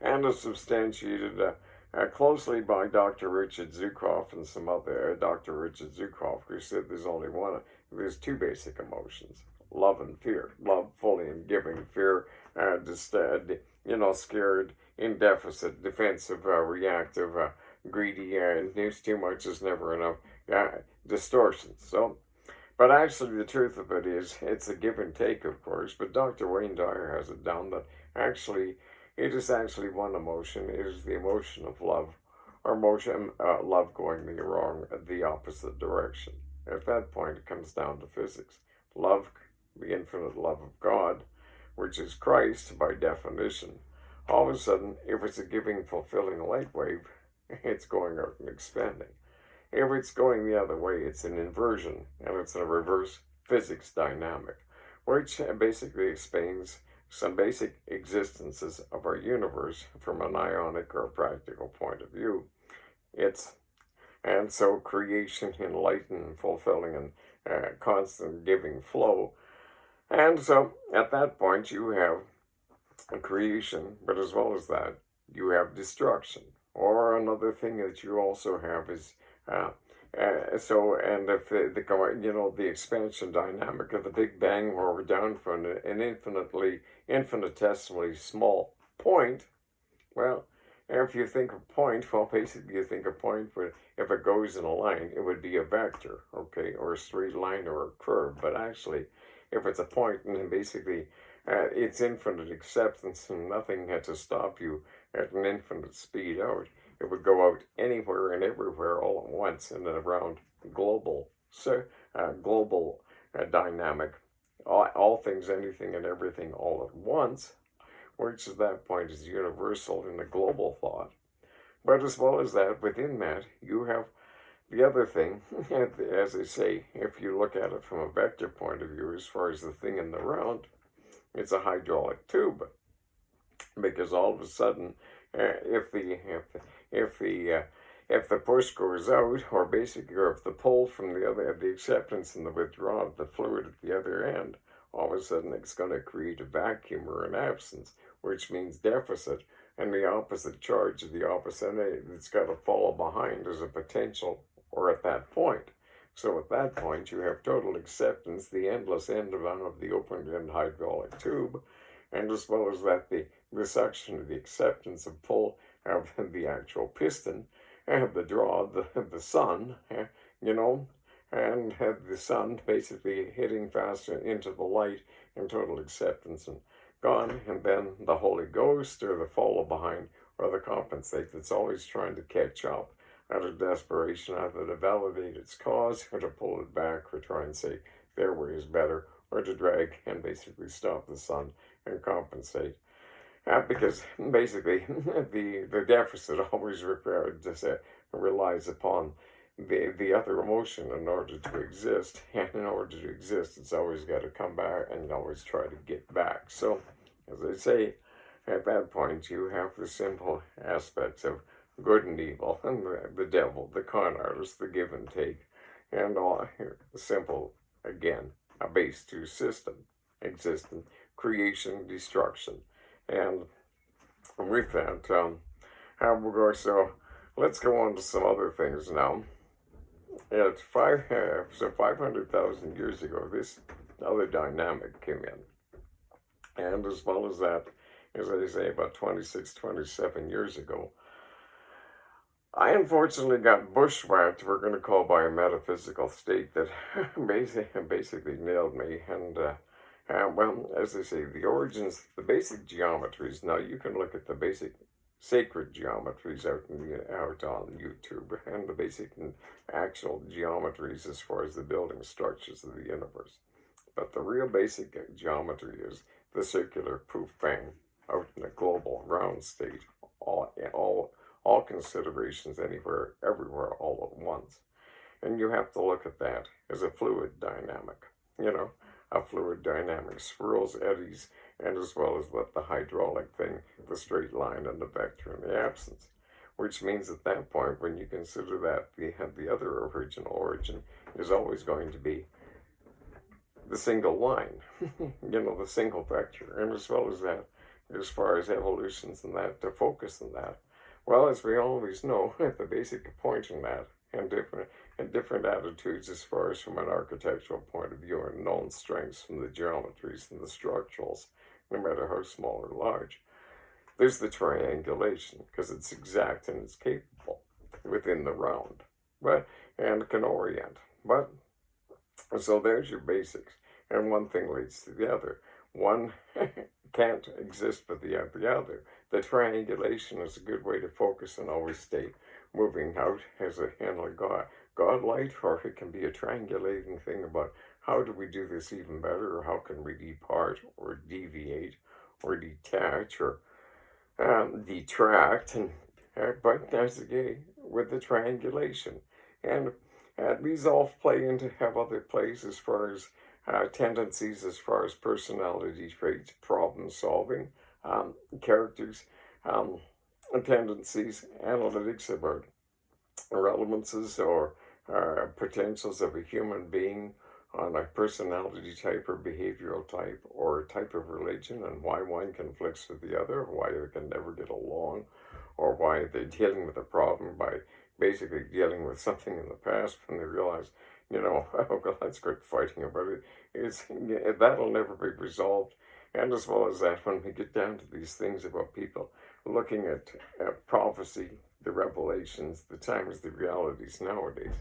and is substantiated closely by Dr. Richard Zukov and some other Dr. Richard Zukov, who said there's two basic emotions, love and fear. Love fully and giving, fear scared, in deficit, defensive, reactive, greedy, news too much is never enough, distortions. So, but actually the truth of it is, it's a give and take, of course, but Dr. Wayne Dyer has it down that actually, it is actually one emotion. It is the emotion of love, or love going the opposite direction. At that point, it comes down to physics. Love, the infinite love of God, which is Christ by definition. All of a sudden, if it's a giving, fulfilling light wave, it's going out and expanding. If it's going the other way, it's an inversion, and it's a reverse physics dynamic, which basically explains some basic existences of our universe from an ionic or practical point of view. And so creation, enlightened, fulfilling, and constant giving flow. And so at that point you have creation, but as well as that, you have destruction. Or another thing that you also have is the expansion dynamic of the Big Bang, where we're down from an infinitesimally small point, well, if you think of point, well, basically you think of point, but if it goes in a line, it would be a vector, okay, or a straight line or a curve. But actually, if it's a point, then basically it's infinite acceptance and nothing had to stop you at an infinite speed out. It would go out anywhere and everywhere all at once in and around global, global dynamic, all things, anything, and everything all at once, which at that point is universal in the global thought. But as well as that, within that, you have the other thing, as I say, if you look at it from a vector point of view, as far as the thing in the round, it's a hydraulic tube, because all of a sudden, if the push goes out, or basically, or if the pull from the other, the acceptance and the withdrawal of the fluid at the other end, all of a sudden it's going to create a vacuum or an absence, which means deficit, and the opposite charge of the opposite end that's got to follow behind as a potential, or at that point. So at that point, you have total acceptance, the endless end of the open-end hydraulic tube, and as well as that, the suction of the acceptance of pull of the actual piston, and the draw of the sun, you know, and the sun basically hitting faster into the light and total acceptance and gone, and then the Holy Ghost or the follow behind or the compensate that's always trying to catch up out of desperation, either to validate its cause or to pull it back or try and say their way is better, or to drag and basically stop the sun and compensate. Because basically the deficit always relies upon the other emotion in order to exist, and in order to exist it's always got to come back and always try to get back. So as I say, at that point you have the simple aspects of good and evil, and the devil, the con artist, the give and take, and all simple, again, a base two system, existence, creation, destruction. And with that, we'll go, so let's go on to some other things now. At 500,000 years ago, this other dynamic came in. And as well as that, as I say, about 26, 27 years ago, I unfortunately got bushwhacked, we're going to call, by a metaphysical state that basically nailed me. And, well, as I say, the origins, the basic geometries, now you can look at the basic sacred geometries out on YouTube, and the basic and actual geometries as far as the building structures of the universe. But the real basic geometry is the circular poof bang out in a global round state, all considerations anywhere, everywhere, all at once. And you have to look at that as a fluid dynamic, you know, a fluid dynamic, swirls, eddies, and as well as the hydraulic thing, the straight line and the vector and the absence. Which means at that point, when you consider that the other original origin is always going to be the single line, you know, the single vector, and as well as that, as far as evolutions and that, to focus on that. Well, as we always know, the basic point in that, and different attitudes as far as from an architectural point of view, and known strengths from the geometries and the structurals, no matter how small or large. There's the triangulation, because it's exact and it's capable within the round, but and can orient. But so there's your basics, and one thing leads to the other. One can't exist but the other. The triangulation is a good way to focus and always stay moving out as a handle godlight, or it can be a triangulating thing about how do we do this even better, or how can we depart or deviate or detach or detract, and but that's again with the triangulation. And these all play into have other plays as far as tendencies, as far as personality traits, problem solving, characters, tendencies, analytics about relevances or potentials of a human being on a personality type or behavioral type or type of religion, and why one conflicts with the other, why they can never get along, or why they're dealing with a problem by basically dealing with something in the past when they realize, you know, oh, well, let's quit fighting about it. That'll never be resolved. And as well as that, when we get down to these things about people looking at prophecy, the revelations, the times, the realities nowadays,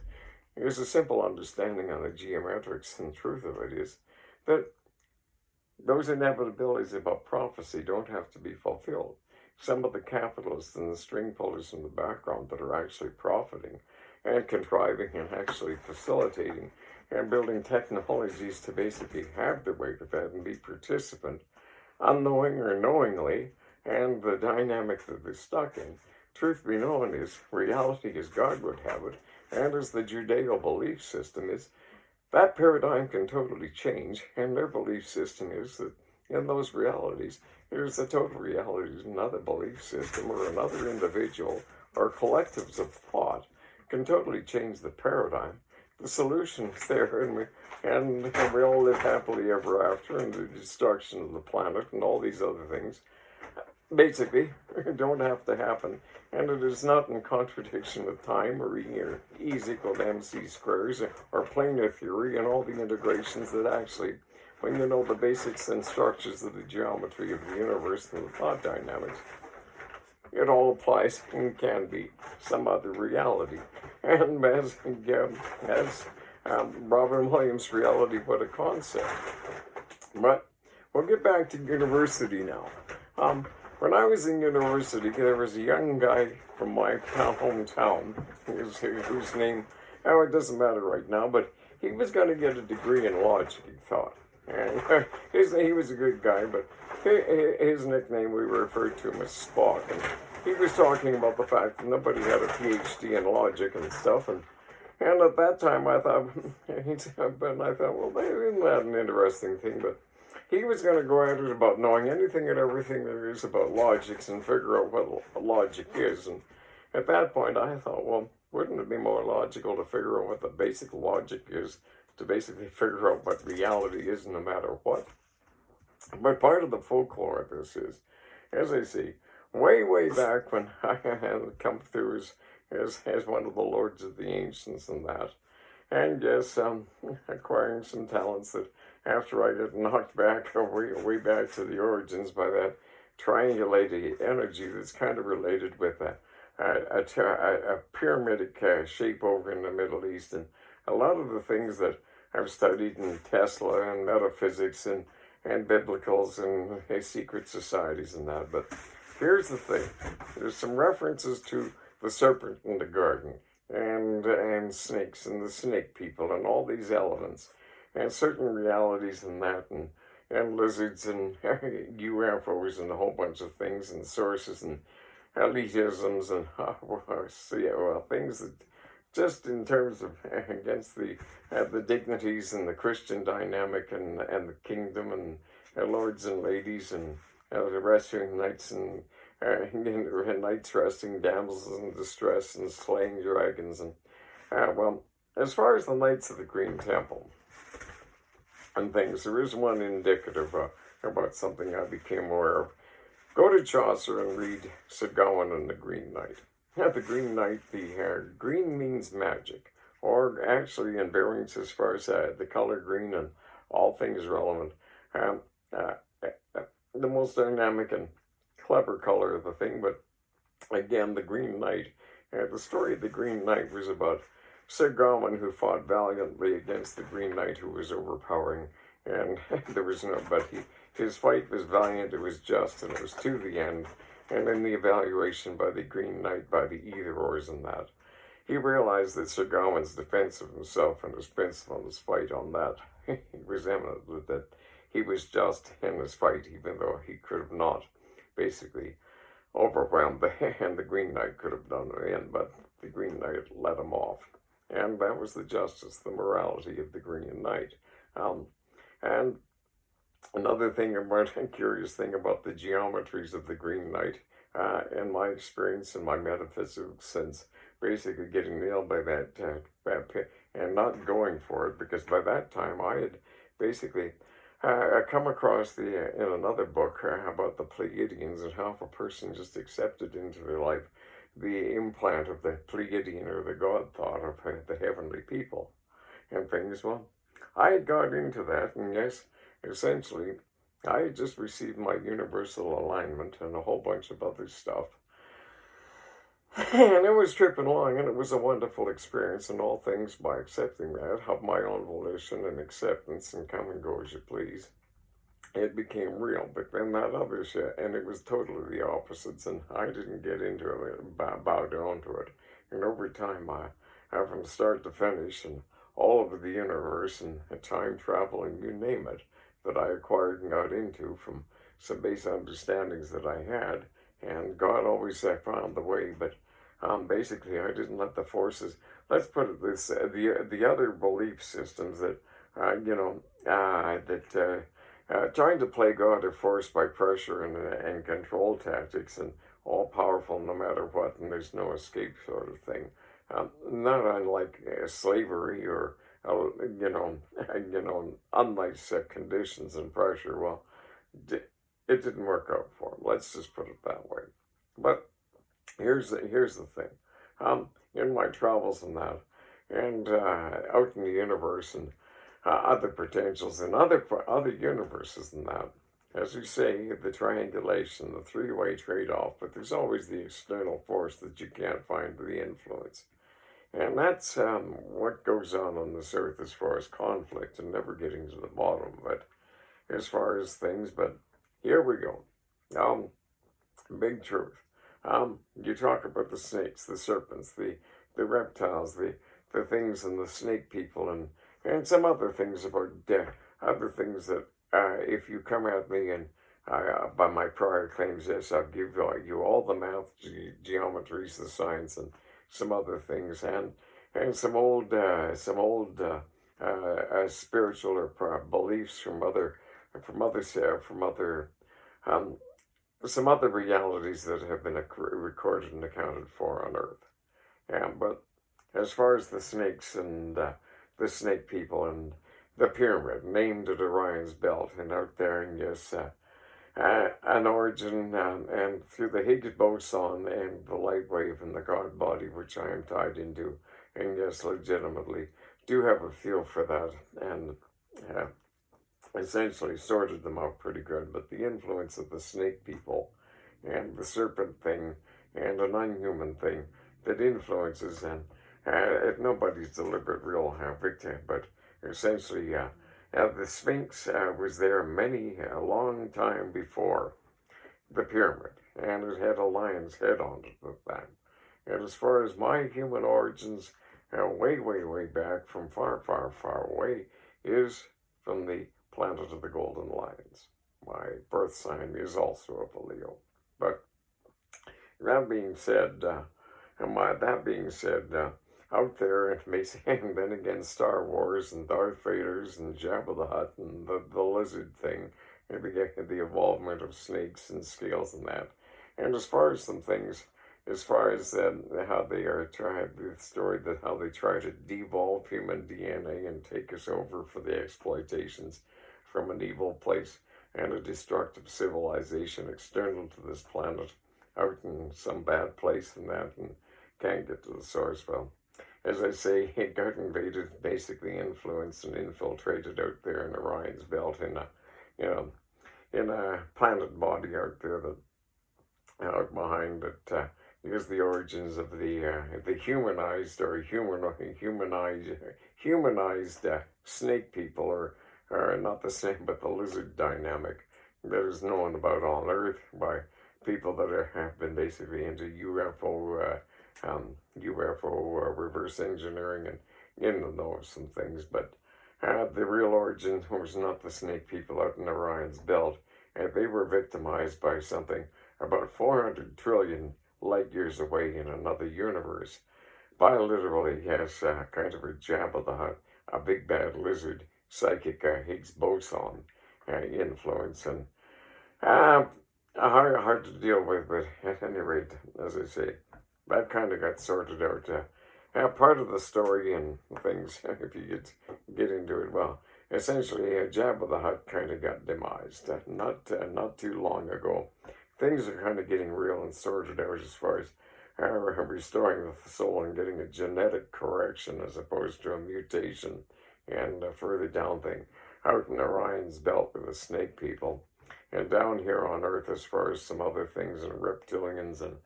here's a simple understanding on the geometrics and truth of it is that those inevitabilities about prophecy don't have to be fulfilled. Some of the capitalists and the string pullers in the background that are actually profiting and contriving and actually facilitating and building technologies to basically have their way with that and be participant, unknowing or knowingly, and the dynamic that they're stuck in. Truth be known is reality as God would have it, and as the Judeo belief system is, that paradigm can totally change, and their belief system is that in those realities, there's a total reality, another belief system or another individual or collectives of thought can totally change the paradigm. The solution is there, and we all live happily ever after, and the destruction of the planet and all these other things basically don't have to happen, and it is not in contradiction with time or E is equal to MC squares or planar theory and all the integrations that actually, when you know the basics and structures of the geometry of the universe and the thought dynamics, it all applies and can be some other reality. And as Robin Williams' reality, what a concept. But we'll get back to university now. When I was in university, there was a young guy from my hometown, whose name, oh, it doesn't matter right now, but he was going to get a degree in logic, he thought. And he was a good guy, but his nickname, we referred to him as Spock. And he was talking about the fact that nobody had a PhD in logic and stuff. And at that time, I thought, well, isn't that an interesting thing? But he was going to go at it about knowing anything and everything there is about logics and figure out what logic is. And at that point, I thought, well, wouldn't it be more logical to figure out what the basic logic is, to basically figure out what reality is no matter what? But part of the folklore of this is, as I say, way back when I had come through as one of the lords of the ancients and that, and yes, acquiring some talents that after I get knocked back way back to the origins by that triangulated energy that's kind of related with a pyramidic shape over in the Middle East, and a lot of the things that I've studied in Tesla and metaphysics and biblicals and secret societies and that. But here's the thing. There's some references to the serpent in the garden and snakes and the snake people and all these elements and certain realities and that and lizards and UFOs and a whole bunch of things and sources and elitisms and things that just in terms of against the dignities and the Christian dynamic and the kingdom and lords and ladies and the resting knights and knights resting damsels in distress and slaying dragons and well, as far as the Knights of the Green Temple and things, there is one indicative about something I became aware of. Go to Chaucer and read Sir Gawain and the Green Knight. The Green Knight, the green means magic, or actually in bearings as far as the color green and all things relevant. The most dynamic and clever color of the thing, but again, the Green Knight. The story of the Green Knight was about Sir Gawain, who fought valiantly against the Green Knight, who was overpowering, and there was no, but his fight was valiant, it was just, and it was to the end. And in the evaluation by the Green Knight, by the either-ors and that, he realized that Sir Gawain's defense of himself and his principles fight on that, he was eminent that he was just in his fight, even though he could have not basically overwhelmed the hand the Green Knight could have done it in, but the Green Knight let him off. And that was the justice, the morality of the Green Knight. And another thing about, a curious thing about the geometries of the Green Knight, in my experience and my metaphysics since basically getting nailed by that and not going for it, because by that time I had basically come across in another book about the Pleiadians and how if a person just accepted into their life the implant of the Pleiadian or the God thought of the heavenly people and things. Well, I had got into that, and yes, essentially I had just received my universal alignment and a whole bunch of other stuff. And it was tripping along, and it was a wonderful experience, and all things by accepting that, of my own volition and acceptance, and come and go as you please. It became real, but then that other shit, and it was totally the opposites, and I didn't get into it, bow down to it. And over time, from start to finish, and all over the universe, and time travel, and you name it, that I acquired and got into from some base understandings that I had, and God always found the way, but basically I didn't let the forces, let's put it this, the other belief systems that, trying to play God are forced by pressure and control tactics and all powerful no matter what, and there's no escape sort of thing. Not unlike slavery or unnice conditions and pressure. Well, it didn't work out for him. Let's just put it that way. But here's the thing. In my travels and that, and out in the universe and other potentials and other universes than that. As we say, the triangulation, the three-way trade-off, but there's always the external force that you can't find the influence. And that's what goes on this earth as far as conflict and never getting to the bottom of it, as far as things. But here we go. Big truth. You talk about the snakes, the serpents, the reptiles, the things and the snake people, and some other things about other things that if you come at me and by my prior claims, yes, I'll give you all the math, geometries, the science, and some other things, and some old spiritual or beliefs from other um, some other realities that have been recorded and accounted for on Earth. But as far as the snakes and the snake people and the pyramid, named at Orion's belt, and out there, and yes, an origin, and through the Higgs boson and the light wave and the God body, which I am tied into, and yes, legitimately do have a feel for that, and essentially sorted them out pretty good. But the influence of the snake people and the serpent thing and an unhuman thing that influences, and nobody's deliberate real victim, but essentially the Sphinx was there a long time before the pyramid, and it had a lion's head on it at the time. And as far as my human origins, way, way, way back from far, far, far away, is from the planet of the Golden Lions. My birth sign is also a Leo. But that being said, out there, and then again, Star Wars and Darth Vader's and Jabba the Hutt and the lizard thing, and the evolvement of snakes and scales and that. And as far as some things, as far as how they are trying, the story that how they try to devolve human DNA and take us over for the exploitations from an evil place and a destructive civilization external to this planet, out in some bad place and that, and can't get to the source. Well, as I say, it got invaded, basically influenced and infiltrated out there in Orion's belt in a planet body out there that out behind it is the origins of the humanized or humanized snake people, or not the snake but the lizard dynamic that is known about on Earth by people that have been basically into UFO reverse engineering and in the know of some things. But the real origin was not the snake people out in Orion's belt. They were victimized by something about 400 trillion light years away in another universe by literally, yes, kind of a Jabba the Hutt, a big bad lizard, psychic Higgs boson influence, and hard to deal with, but at any rate, as I say, that kind of got sorted out. Part of the story and things, if you get into it, well, essentially, Jabba the Hutt kind of got demised not too long ago. Things are kind of getting real and sorted out as far as restoring the soul and getting a genetic correction as opposed to a mutation and a further down thing out in Orion's belt with the snake people. and down here on Earth as far as some other things and reptilians and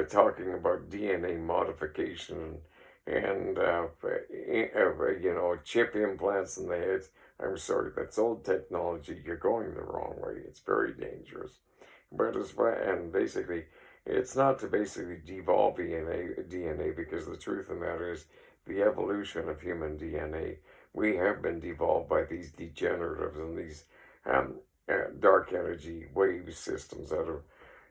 talking about DNA modification and chip implants in the heads. I'm sorry, that's old technology. You're going the wrong way. It's very dangerous. And basically, it's not to basically devolve DNA because the truth of the matter is the evolution of human DNA. We have been devolved by these degeneratives and these dark energy wave systems out of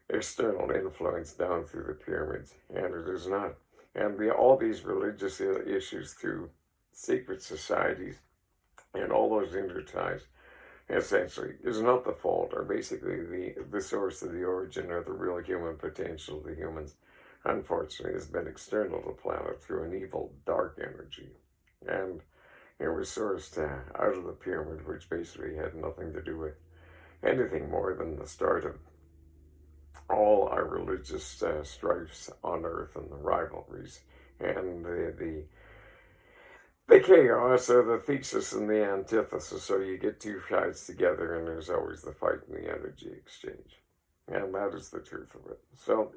external influence down through the pyramids, and it is not. And all these religious issues through secret societies and all those interties essentially is not the fault, or basically the source of the origin or the real human potential of the humans. Unfortunately, has been external to the planet through an evil dark energy, and it was sourced out of the pyramid, which basically had nothing to do with anything more than the start of all our religious strifes on Earth and the rivalries and the chaos or the thesis and the antithesis. So you get two sides together and there's always the fight and the energy exchange. And that is the truth of it. So,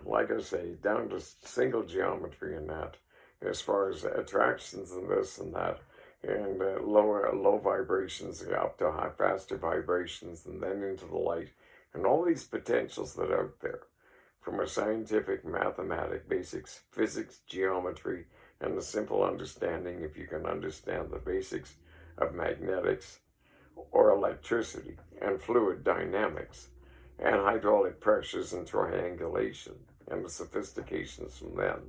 like I say, down to single geometry and that, as far as attractions and this and that, and low vibrations up to high, faster vibrations, and then into the light, and all these potentials that are out there, from a scientific, mathematic, basics, physics, geometry, and the simple understanding, if you can understand the basics of magnetics or electricity and fluid dynamics and hydraulic pressures and triangulation and the sophistications from them,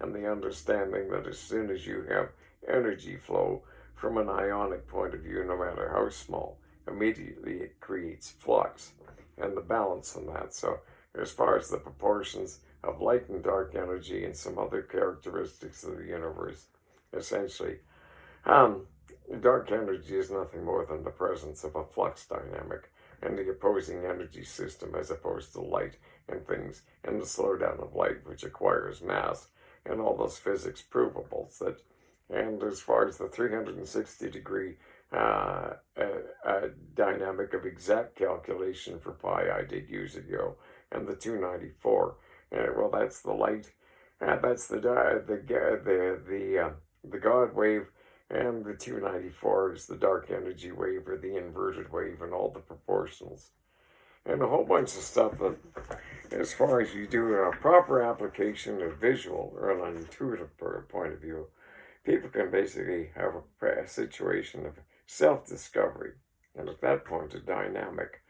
and the understanding that as soon as you have energy flow from an ionic point of view, no matter how small, immediately it creates flux and the balance in that. So as far as the proportions of light and dark energy and some other characteristics of the universe, essentially, dark energy is nothing more than the presence of a flux dynamic and the opposing energy system as opposed to light and things, and the slowdown of light, which acquires mass, and all those physics provables that. And as far as the 360-degree dynamic of exact calculation for pi I did years ago, and the 294, well, that's the light, that's the God wave, and the 294 is the dark energy wave or the inverted wave, and all the proportionals, and a whole bunch of stuff that, as far as you do a proper application of visual or an intuitive point of view, people can basically have a situation of self-discovery, and at that point a dynamic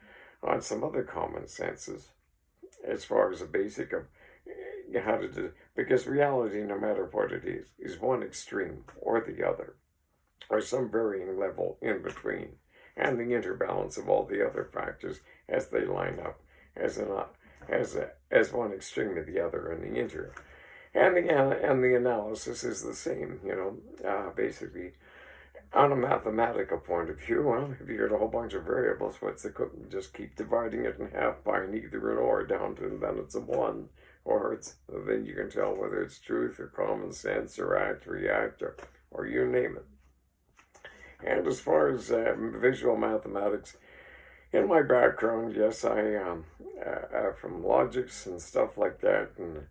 on some other common senses as far as a basic of how to do, because reality, no matter what it is one extreme or the other, or some varying level in between, and the interbalance of all the other factors as they line up as one extreme of the other, and the inter. And the analysis is the same, basically, on a mathematical point of view. Well, if you got a whole bunch of variables, what's the just keep dividing it in half by an either an or down to then it's a one, or then you can tell whether it's truth or common sense or react, or you name it. And as far as visual mathematics, in my background, yes, I from logics and stuff like that, and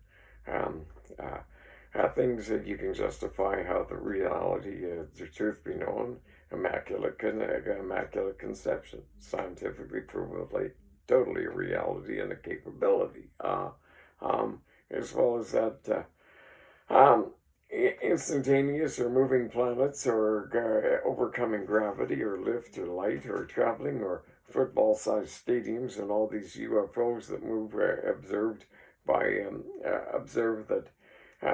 things that you can justify how the reality, the truth be known, immaculate conception, scientifically provably, totally a reality and a capability, as well as that instantaneous or moving planets or overcoming gravity or lift or light or traveling or football-sized stadiums and all these UFOs that move observed that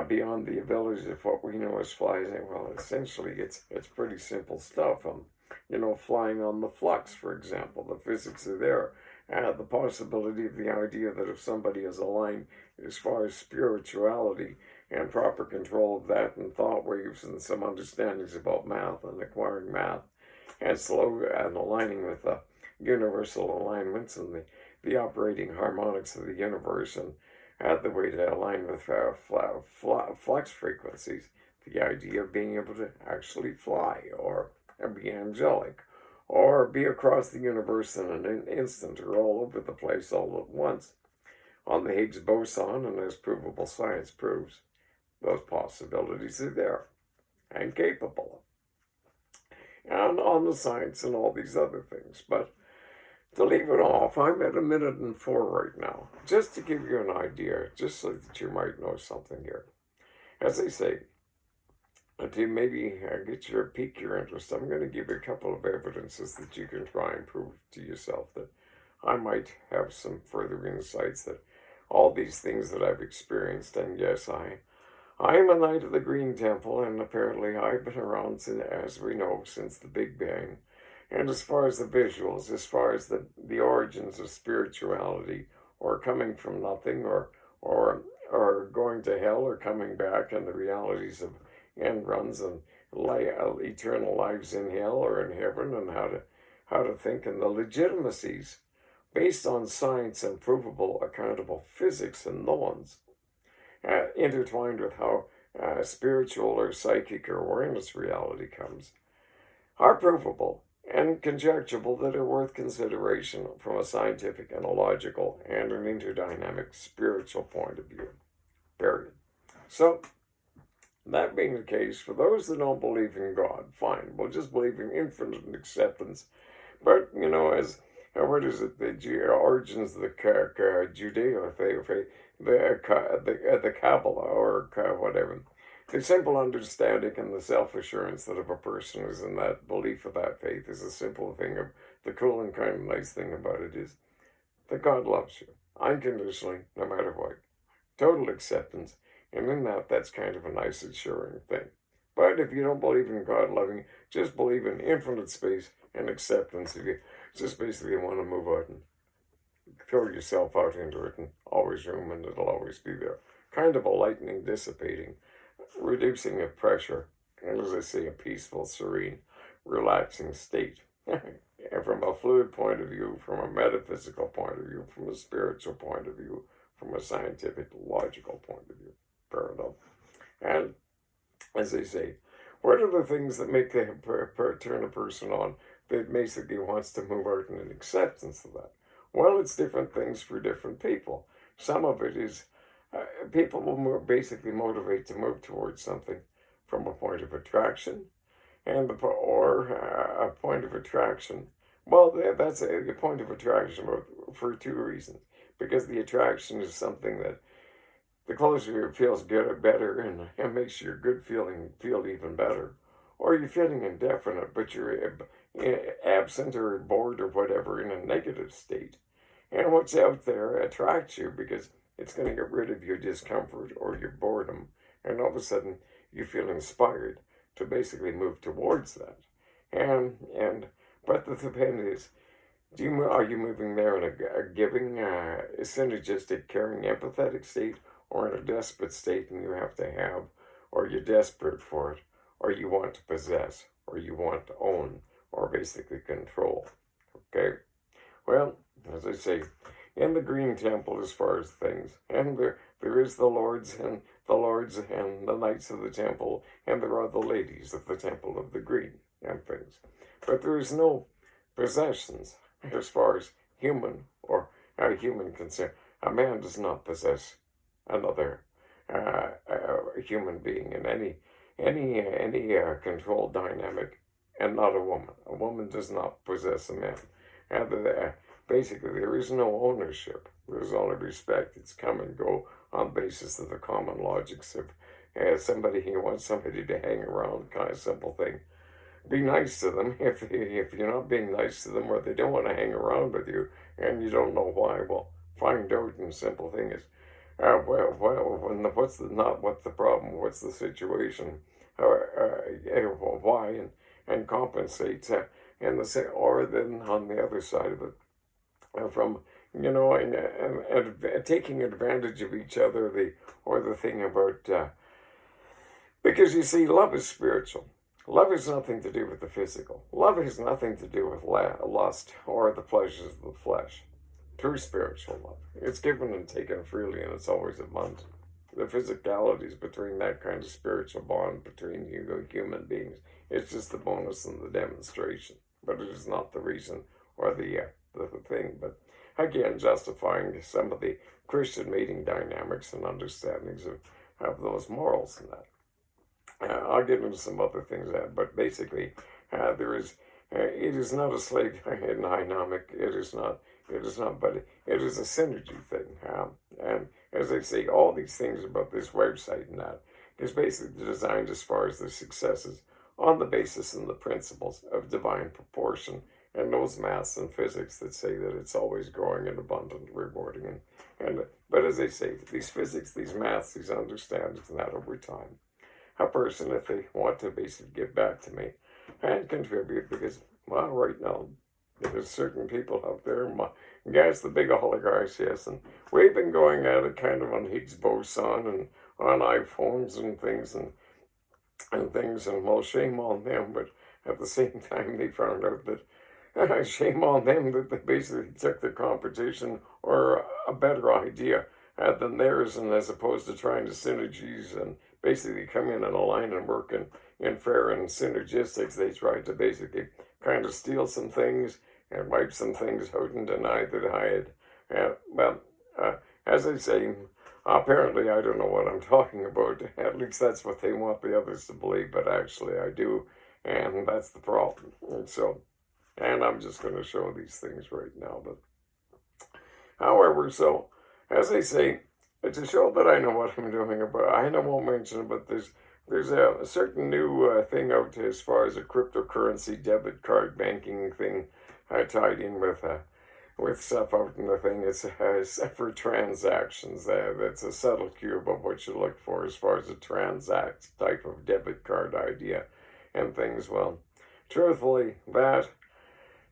beyond the abilities of what we know as flies. Well, essentially, it's pretty simple stuff. Flying on the flux, for example, the physics are there. The possibility of the idea that if somebody is aligned as far as spirituality and proper control of that and thought waves and some understandings about math and acquiring math and slow and aligning with the universal alignments and the operating harmonics of the universe, and the way to align with flux frequencies, the idea of being able to actually fly or be angelic or be across the universe in an instant, or all over the place all at once. On the Higgs boson, and as provable science proves, those possibilities are there and capable. And on the science and all these other things. But to leave it off, I'm at 1:04 right now, just to give you an idea, just so that you might know something here. As I say, to maybe pique your interest, I'm going to give you a couple of evidences that you can try and prove to yourself that I might have some further insights that all these things that I've experienced, and yes, I am a knight of the Green Temple, and apparently I've been around, as we know, since the Big Bang. And as far as the visuals, as far as the origins of spirituality, or coming from nothing, or going to hell, or coming back, and the realities of end runs and eternal lives in hell or in heaven, and how to think, and the legitimacies based on science and provable, accountable physics and norms, intertwined with how spiritual or psychic or awareness reality comes, are provable and conjecturable that are worth consideration from a scientific and a logical and an interdynamic spiritual point of view. Period. So, that being the case, for those that don't believe in God, fine, we'll just believe in infinite acceptance. But, as what is it, the origins of the Judeo faith, the Kabbalah, or whatever, the simple understanding and the self-assurance that if a person is in that belief of that faith is a simple thing. Of the cool and kind of nice thing about it is that God loves you unconditionally, no matter what. Total acceptance. And in that's kind of a nice, assuring thing. But if you don't believe in God loving, just believe in infinite space and acceptance. If you just basically want to move out and throw yourself out into it, and always room, and it'll always be there. Kind of a lightening, dissipating, reducing of pressure, and as I say, a peaceful, serene, relaxing state. And from a fluid point of view, from a metaphysical point of view, from a spiritual point of view, from a scientific, logical point of view. Fair enough. And as they say, what are the things that make turn a person on that basically wants to move out in an acceptance of that? Well, it's different things for different people. Some of it is people will basically motivate to move towards something from a point of attraction, or a point of attraction. Well, that's a point of attraction for two reasons. Because the attraction is something that the closer it feels good, better, and makes your good feeling feel even better. Or you're feeling indefinite, but you're absent or bored or whatever in a negative state. And what's out there attracts you because it's going to get rid of your discomfort or your boredom. And all of a sudden, you feel inspired to basically move towards that. But the thing is, are you moving there in a giving, synergistic, caring, empathetic state, or in a desperate state and you have to have, or you're desperate for it, or you want to possess, or you want to own, or basically control? Okay? Well, as I say, in the Green Temple as far as things, and there is the lords and the knights of the temple, and there are the ladies of the Temple of the Green and things. But there is no possessions as far as human or human concern. A man does not possess another human being in any controlled dynamic, and not a woman. A woman does not possess a man. And basically, there is no ownership. There's only respect. It's come and go on basis of the common logics of somebody who wants somebody to hang around, kind of simple thing. Be nice to them. If you're not being nice to them, or they don't want to hang around with you, and you don't know why, well, find out. And the simple thing is, what's the problem? What's the situation? Why? And compensate. Or then on the other side of it, from and taking advantage of each other. The thing about because you see, love is spiritual. Love has nothing to do with the physical. Love has nothing to do with lust or the pleasures of the flesh. True spiritual love. It's given and taken freely, and it's always abundant. The physicalities between that kind of spiritual bond between human beings, it's just the bonus and the demonstration. but it is not the reason or the thing. But again, justifying some of the Christian mating dynamics and understandings of those morals and that. I'll get into some other things, but basically, there is. It is not a slave dynamic. It is not. It is not. But it is a synergy thing. And as I say, all these things about this website and that is basically designed as far as the successes on the basis and the principles of divine proportion and those maths and physics that say that it's always growing and abundant, rewarding, and but as I say, these physics, these maths, these understandings, and that over time, a person, if they want to basically get back to me and contribute, because, well, right now, there's certain people out there, guys, the big oligarchs, yes, and we've been going at it kind of on Higgs boson and on iPhones and things, and well, shame on them, but at the same time, they found out that shame on them that they basically took the competition or a better idea than theirs, and as opposed to trying to synergies and basically come in and align and work in fair and synergistics, they tried to basically kind of steal some things and wipe some things out and deny that I had. As I say, apparently I don't know what I'm talking about. At least that's what they want the others to believe, but actually I do, and that's the problem. And I'm just going to show these things right now. But however, so as I say, it's a show that I know what I'm doing about. I won't mention it, but there's a certain new thing out as far as a cryptocurrency debit card banking thing tied in with stuff out in the thing. It's for transactions. That's a subtle cube of what you look for as far as a transact type of debit card idea and things. Well, truthfully, that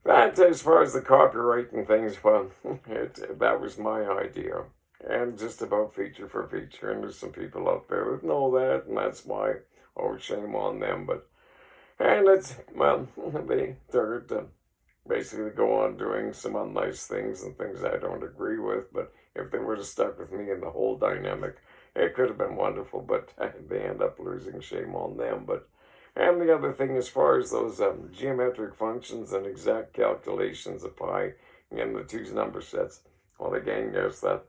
as far as the copyright and things, well, that was my idea. And just about feature for feature, and there's some people out there that know that, and that's why, oh, shame on them, and it's, well, they started to basically go on doing some unnice things and things I don't agree with, but if they would have stuck with me in the whole dynamic, it could have been wonderful, but they end up losing, shame on them. And the other thing, as far as those geometric functions and exact calculations of pi in the two number sets, well, again, yes, that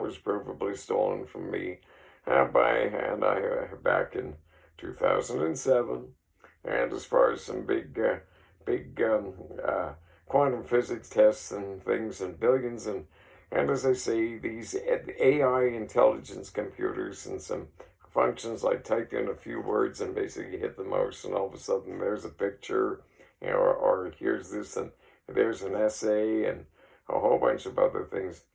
was provably stolen from me back in 2007. And as far as some big quantum physics tests and things and billions and as I say, these AI intelligence computers and some functions like type in a few words and basically hit the mouse and all of a sudden there's a picture, or here's this and there's an essay and a whole bunch of other things.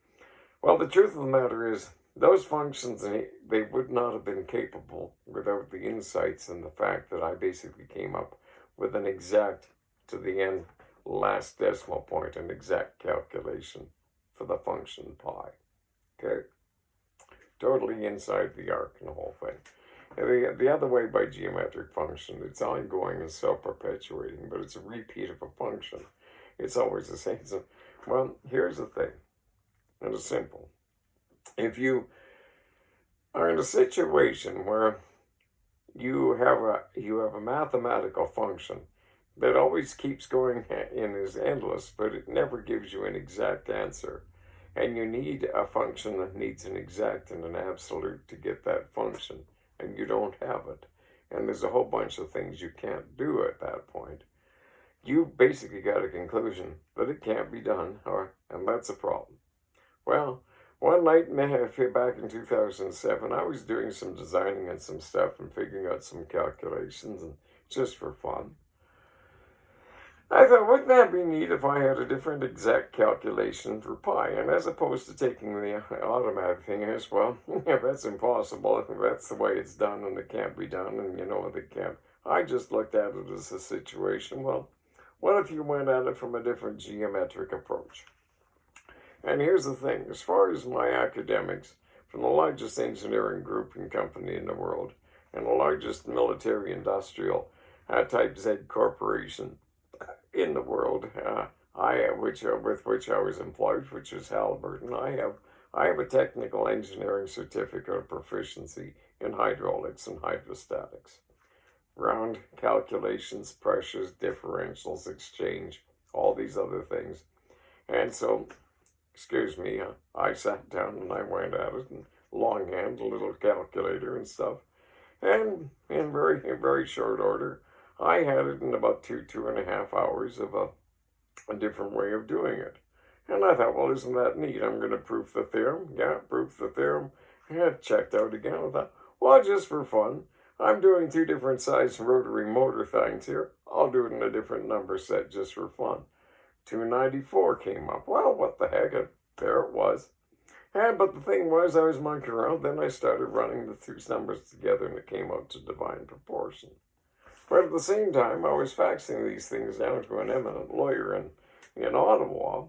Well, the truth of the matter is, those functions, they would not have been capable without the insights and the fact that I basically came up with an exact, to the end, last decimal point, an exact calculation for the function pi. Okay? Totally inside the arc and the whole thing. And the other way by geometric function, it's ongoing and self-perpetuating, but it's a repeat of a function. It's always the same. So, well, here's the thing. And it's simple. If you are in a situation where you have a mathematical function that always keeps going and is endless, but it never gives you an exact answer, and you need a function that needs an exact and an absolute to get that function, and you don't have it, and there's a whole bunch of things you can't do at that point, you basically got a conclusion that it can't be done, and that's a problem. Well, one night back in 2007, I was doing some designing and some stuff and figuring out some calculations, and just for fun. I thought, wouldn't that be neat if I had a different exact calculation for pi? And as opposed to taking the automatic thing as well, that's impossible. That's the way it's done, and it can't be done, and you know they can't. I just looked at it as a situation. Well, what if you went at it from a different geometric approach? And here's the thing, as far as my academics, from the largest engineering group and company in the world, and the largest military industrial type Z corporation in the world, with which I was employed, which is Halliburton, I have a technical engineering certificate of proficiency in hydraulics and hydrostatics. round calculations, pressures, differentials, exchange, all these other things. And so, excuse me, I sat down and I went at it, and longhand, a little calculator and stuff. And in very short order, I had it in about 2.5 hours of a different way of doing it. And I thought, well, isn't that neat? I'm going to prove the theorem. Yeah, prove the theorem. Yeah, checked out again. I thought, well, just for fun, I'm doing two different size rotary motor things here. I'll do it in a different number set just for fun. 294 came up. Well, what the heck? There it was. But the thing was, I was monkeying around. Then I started running the two numbers together, and it came out to divine proportion. But at the same time, I was faxing these things down to an eminent lawyer in Ottawa,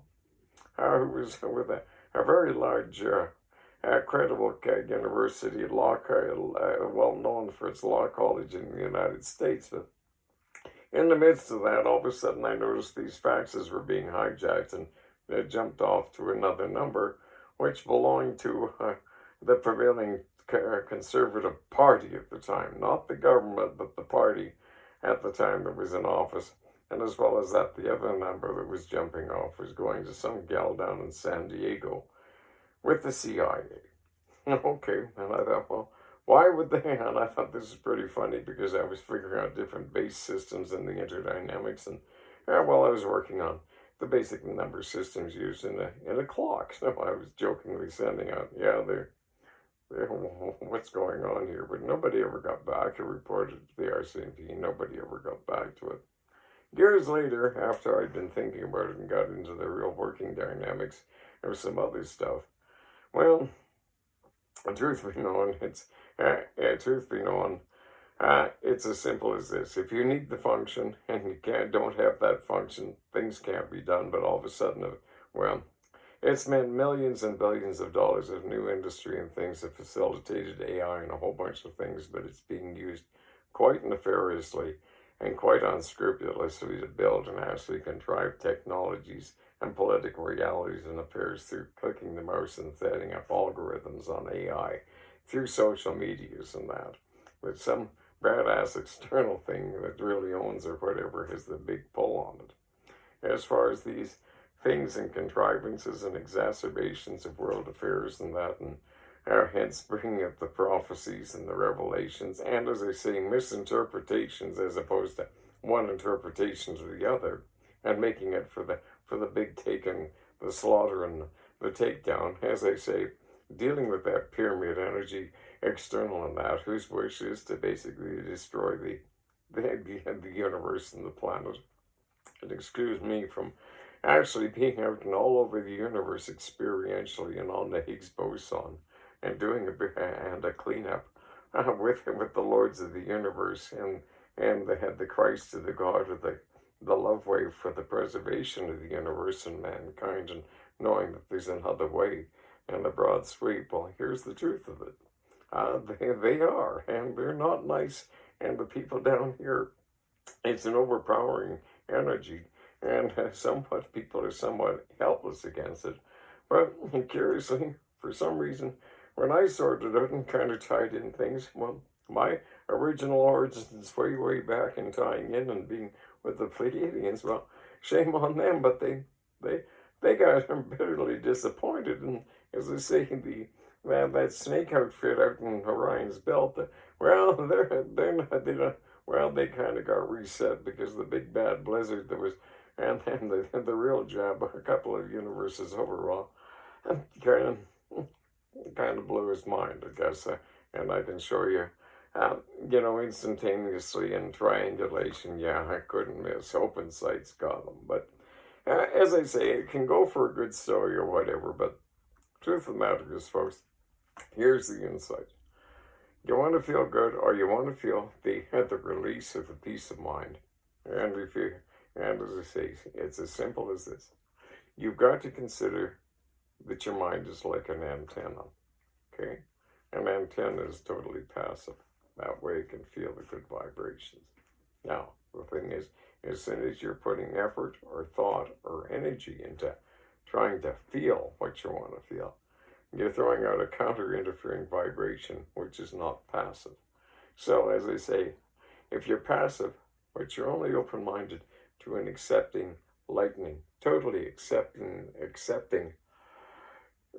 who was with a very large, credible university law, well known for its law college in the United States. But in the midst of that, all of a sudden, I noticed these faxes were being hijacked, and they jumped off to another number, which belonged to the prevailing conservative party at the time, not the government, but the party at the time that was in office. And as well as that, the other number that was jumping off was going to some gal down in San Diego with the CIA. Okay, and I thought, well, why would they? And I thought this is pretty funny because I was figuring out different base systems in the interdynamics, and well, I was working on the basic number systems used in a clock. So I was jokingly sending out, they're what's going on here? But nobody ever got back. I reported to the RCMP. Nobody ever got back to it. Years later, after I'd been thinking about it and got into the real working dynamics, there was some other stuff. Well, truth be known, it's as simple as this. If you need the function and you don't have that function, things can't be done. But all of a sudden, it's meant millions and billions of dollars of new industry and things that facilitated AI and a whole bunch of things, but it's being used quite nefariously and quite unscrupulously to build and actually contrive technologies and political realities and affairs through clicking the mouse and setting up algorithms on AI through social medias and that, with some badass external thing that really owns or whatever has the big pull on it. As far as these things and contrivances and exacerbations of world affairs and that, and hence bringing up the prophecies and the revelations, and as I say, misinterpretations as opposed to one interpretation to the other, and making it for the big take and the slaughter and the takedown, as I say, dealing with that pyramid energy external and that, whose wish is to basically destroy the universe and the planet. And excuse me from actually being out and all over the universe experientially and on the Higgs boson and doing a cleanup with the lords of the universe and the Christ of the God of the love way for the preservation of the universe and mankind, and knowing that there's another way and the broad sweep. Well, here's the truth of it. They are, and they're not nice. And the people down here, it's an overpowering energy, and people are somewhat helpless against it. But curiously, for some reason, when I sorted out and kind of tied in things, well, my original origins way back in tying in and being with the Pleiadians, well, shame on them, but they got bitterly disappointed. And as I say, that snake outfit out in Orion's belt, well, they kind of got reset because the big bad blizzard that was, and then the real jab a couple of universes over, well, kind of blew his mind, I guess, and I can show you, instantaneously in triangulation. Yeah, I couldn't miss. Open sights got them, but as I say, it can go for a good story or whatever. But truth of the matter is, folks, here's the insight. You want to feel good, or you want to feel the release of the peace of mind, and as I say, it's as simple as this. You've got to consider that your mind is like an antenna, okay? An antenna is totally passive. That way it can feel the good vibrations. Now, the thing is, as soon as you're putting effort or thought or energy into trying to feel what you want to feel, you're throwing out a counter-interfering vibration, which is not passive. So, as I say, If you're passive, but you're only open-minded to an accepting lightning, totally accepting,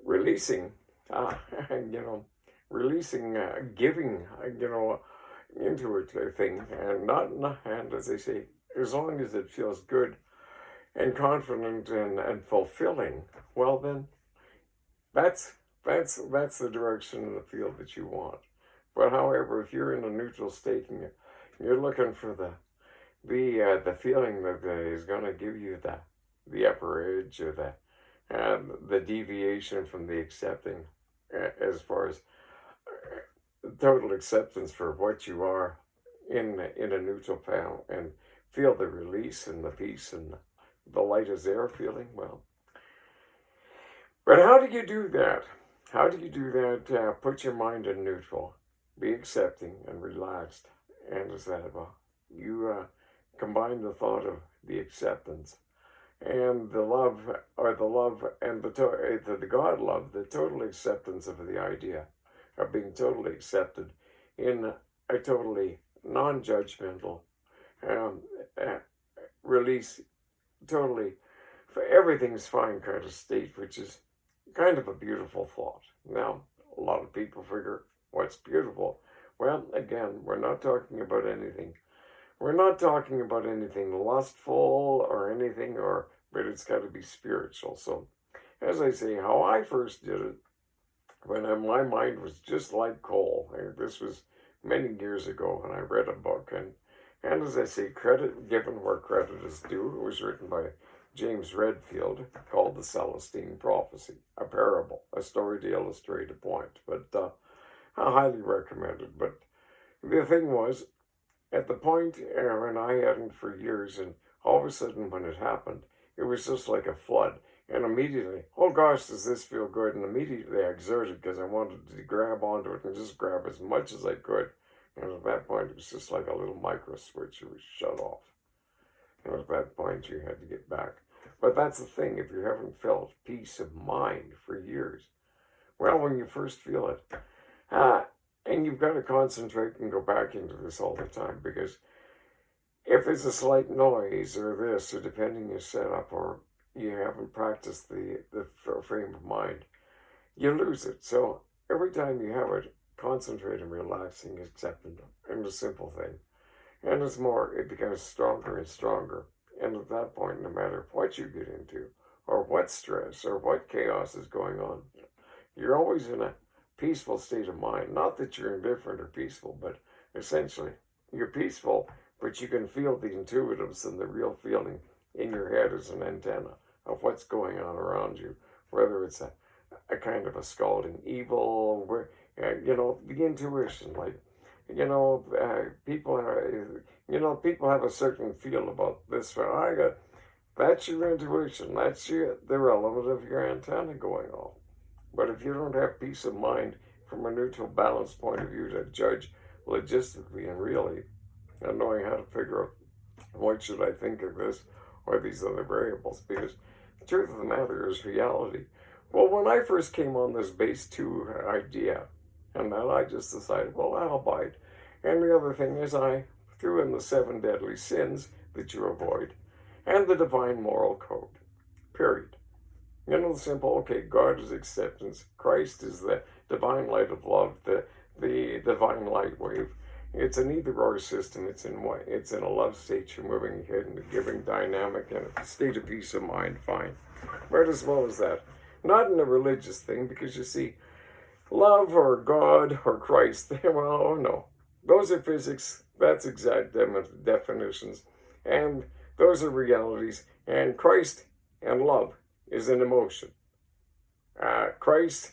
releasing, you know, releasing, giving, you know, into a thing, and and as they say, as long as it feels good and confident and fulfilling, well then, that's the direction of the field that you want. But however, if you're in a neutral state and you're looking for the feeling that is going to give you the upper edge or the deviation from the accepting, as far as total acceptance for what you are in a neutral panel, and feel the release and the peace and the light as air feeling, well, but how do you do that? How do you do that? Put your mind in neutral, be accepting and relaxed, and as that, well, you combine the thought of the acceptance and the love, or the love and the God love, the total acceptance of the idea of being totally accepted in a totally non-judgmental release, totally for everything's fine kind of state, which is kind of a beautiful thought. Now, a lot of people figure, what's beautiful? Well, again, we're not talking about anything. We're not talking about anything lustful or anything, but it's got to be spiritual. So, as I say, how I first did it, when my mind was just like coal. And this was many years ago, and I read a book, and as I say, credit given where credit is due. It was written by James Redfield, called The Celestine Prophecy, a parable, a story to illustrate a point. But I highly recommend it. But the thing was, at the point, and I hadn't for years, and all of a sudden when it happened, it was just like a flood. And immediately, oh gosh, does this feel good? And immediately I exerted because I wanted to grab onto it and just grab as much as I could. And at that point, it was just like a little micro switch. It was shut off. And at that point, you had to get back. But that's the thing. If you haven't felt peace of mind for years, well, when you first feel it, and you've got to concentrate and go back into this all the time, because if there's a slight noise or this, or depending your setup, or you haven't practiced the frame of mind, you lose it. So every time you have it, concentrate on relaxing, accepting it, and a simple thing. And it becomes stronger and stronger. And at that point, no matter what you get into, or what stress, or what chaos is going on, you're always in a peaceful state of mind. Not that you're indifferent or peaceful, but essentially, you're peaceful, but you can feel the intuitives and the real feeling in your head as an antenna of what's going on around you, whether it's a kind of a scalding evil, where, the intuition, like, people have a certain feel about this. That's your intuition. That's the element of your antenna going off. But if you don't have peace of mind from a neutral, balanced point of view to judge logistically and really, and knowing how to figure out what should I think of this or these other variables, because the truth of the matter is reality. Well, when I first came on this base 2 idea, and then I just decided, well, I'll bite. And the other thing is I threw in the 7 deadly sins that you avoid, and the divine moral code, period. The simple, okay, God is acceptance. Christ is the divine light of love, the divine light wave. It's an either-or system. It's in a love state. You're moving ahead in a giving dynamic and a state of peace of mind, fine. Right as well as that. Not in a religious thing, because you see, love or God or Christ, well, no. Those are physics. That's exact definitions. And those are realities. And Christ and love is an emotion. Christ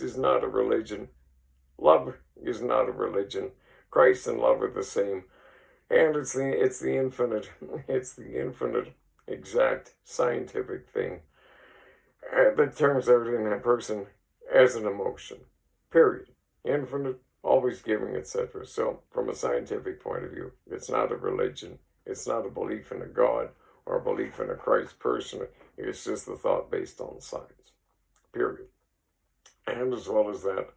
is not a religion. Love is not a religion. Christ and love are the same. And it's the infinite, exact scientific thing that turns out in a person as an emotion. Period. Infinite, always giving, etc. So, from a scientific point of view, it's not a religion. It's not a belief in a God or a belief in a Christ person. It's just the thought based on science. Period. And as well as that,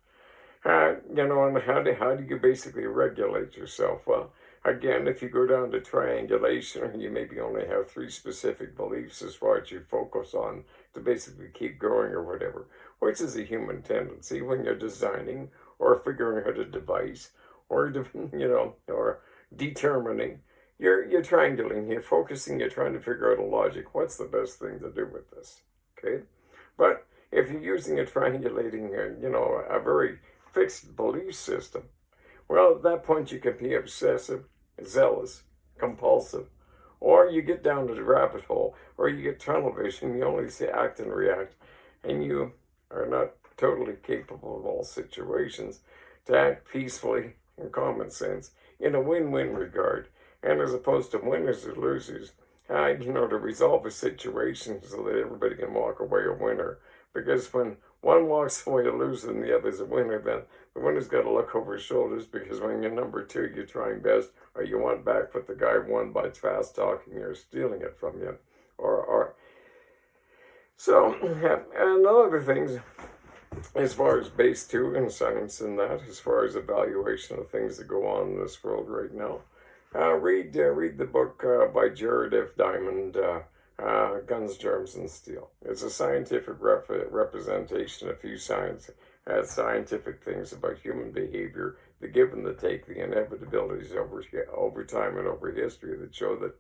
and how do you basically regulate yourself? Well, again, if you go down to triangulation, you maybe only have 3 specific beliefs as far as you focus on to basically keep going or whatever, which is a human tendency when you're designing or figuring out a device or, or determining. You're triangulating, you're focusing, you're trying to figure out a logic. What's the best thing to do with this? Okay? But if you're using a triangulating, a very fixed belief system, well, at that point you can be obsessive, zealous, compulsive, or you get down to the rabbit hole, or you get tunnel vision, you only see act and react, and you are not totally capable of all situations to act peacefully and common sense in a win-win regard, and as opposed to winners or losers, to resolve a situation so that everybody can walk away a winner. Because when one walks away a loser and the other's a winner, then the winner's got to look over his shoulders, because when you're number 2, you're trying best, or you want back what the guy won by fast talking or stealing it from you. So, and other things, as far as base 2 and science and that, as far as evaluation of things that go on in this world right now, read the book by Jared F. Diamond, Guns, Germs, and Steel. It's a scientific representation of a few scientific things about human behavior, the give and the take, the inevitabilities over time and over history that show that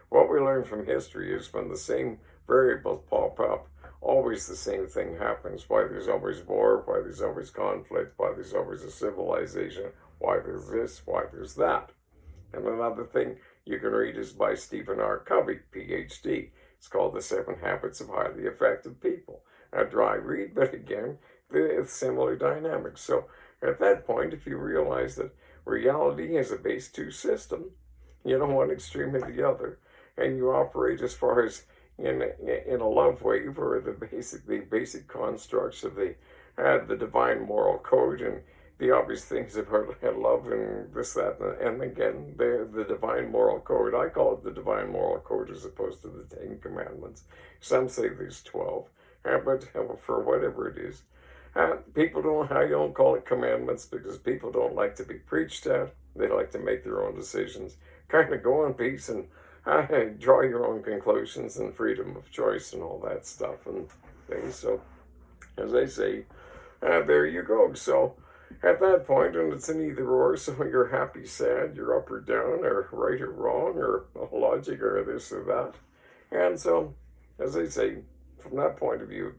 what we learn from history is when the same variables pop up, always the same thing happens. Why there's always war, why there's always conflict, why there's always a civilization, why there's this, why there's that. And another thing you can read is by Stephen R. Covey, PhD. It's called The 7 Habits of Highly Effective People. A dry read, but again, it's similar dynamics. So at that point, if you realize that reality is a base 2 system, one extreme or the other, and you operate as far as in a love wave, or the basic constructs of the divine moral code, and the obvious things about love and this, that, and again, the divine moral code. I call it the divine moral code as opposed to the 10 Commandments. Some say there's 12, but for whatever it is, I don't call it commandments because people don't like to be preached at. They like to make their own decisions. Kind of go in peace and draw your own conclusions and freedom of choice and all that stuff and things. So, as I say, there you go. So, at that point, and it's an either or, so you're happy, sad, you're up or down, or right or wrong, or logic, or this or that. And so, as I say, from that point of view,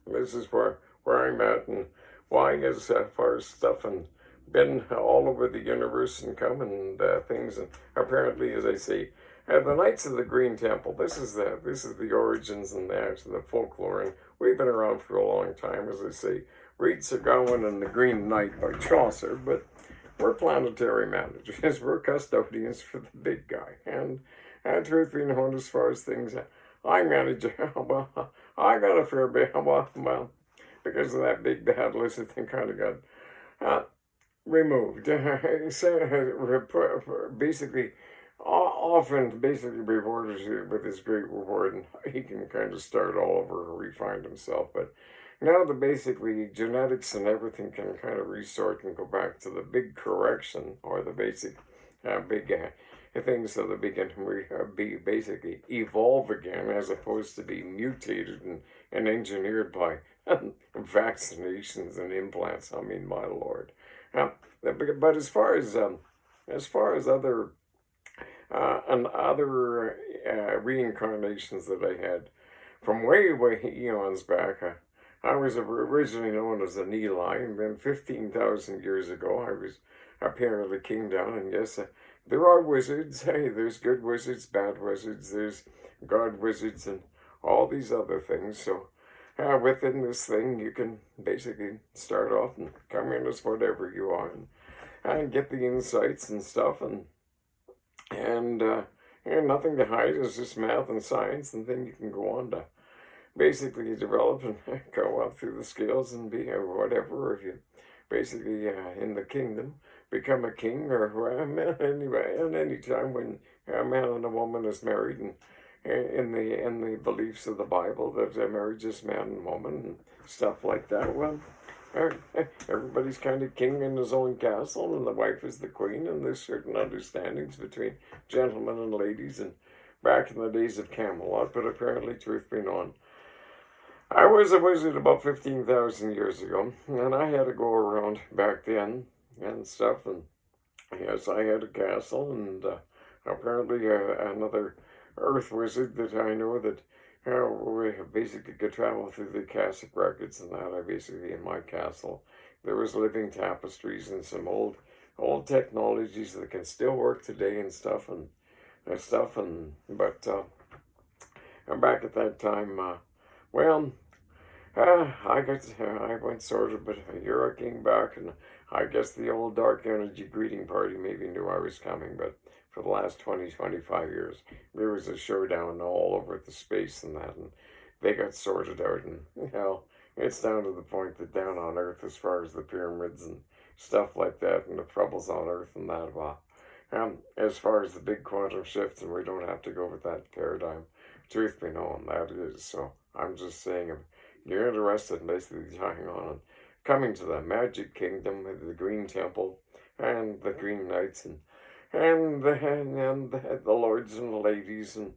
this is where I'm at, and why as far as stuff, and been all over the universe and come and things, and apparently, as I say, the Knights of the Green Temple. This is the origins and the folklore, and we've been around for a long time, as I say. Read Sir Gawain and the Green Knight by Chaucer, but we're planetary managers. We're custodians for the big guy. And truth be known, as far as things, I manage, well, I got a fair bit, well, because of that big bad lizard thing kind of got removed. Basically, often rewards you with his great reward, and he can kind of start all over and refine himself. But now the basically genetics and everything can kind of resort and go back to the big correction, or the basic big things, so that we can basically evolve again, as opposed to be mutated and engineered by vaccinations and implants. I mean, my lord. But as far as other reincarnations that I had from way eons back, I was originally known as an Eli, and then 15,000 years ago I was apparently came down, and yes, there are wizards. Hey, there's good wizards, bad wizards, there's god wizards, and all these other things. So within this thing, you can basically start off and come in as whatever you are, and get the insights and stuff, and nothing to hide. It's just math and science, and then you can go on to basically develop and go up through the scales and be whatever. If you basically in the kingdom become a king, or anyway, and any time when a man and a woman is married, and in the beliefs of the Bible that marriage is man and woman and stuff like that. Well, everybody's kind of king in his own castle, and the wife is the queen, and there's certain understandings between gentlemen and ladies, and back in the days of Camelot. But apparently, truth be known, I was a wizard about 15,000 years ago, and I had to go around back then and stuff, and yes, I had a castle, and apparently another earth wizard that I know that we basically could travel through the Akashic records and that. I basically, in my castle, there was living tapestries and some old technologies that can still work today and stuff, but back at that time, well, I went sort of, but you're a king back, and I guess the old dark energy greeting party maybe knew I was coming, but for the last 20, 25 years, there was a showdown all over the space and that, and they got sorted out, and, it's down to the point that down on Earth, as far as the pyramids and stuff like that, and the troubles on Earth and that, as far as the big quantum shifts, and we don't have to go with that paradigm, truth be known, that is, so I'm just saying, if you're interested in basically tying on and coming to the Magic Kingdom, the Green Temple, and the Green Knights, and the lords and the ladies, and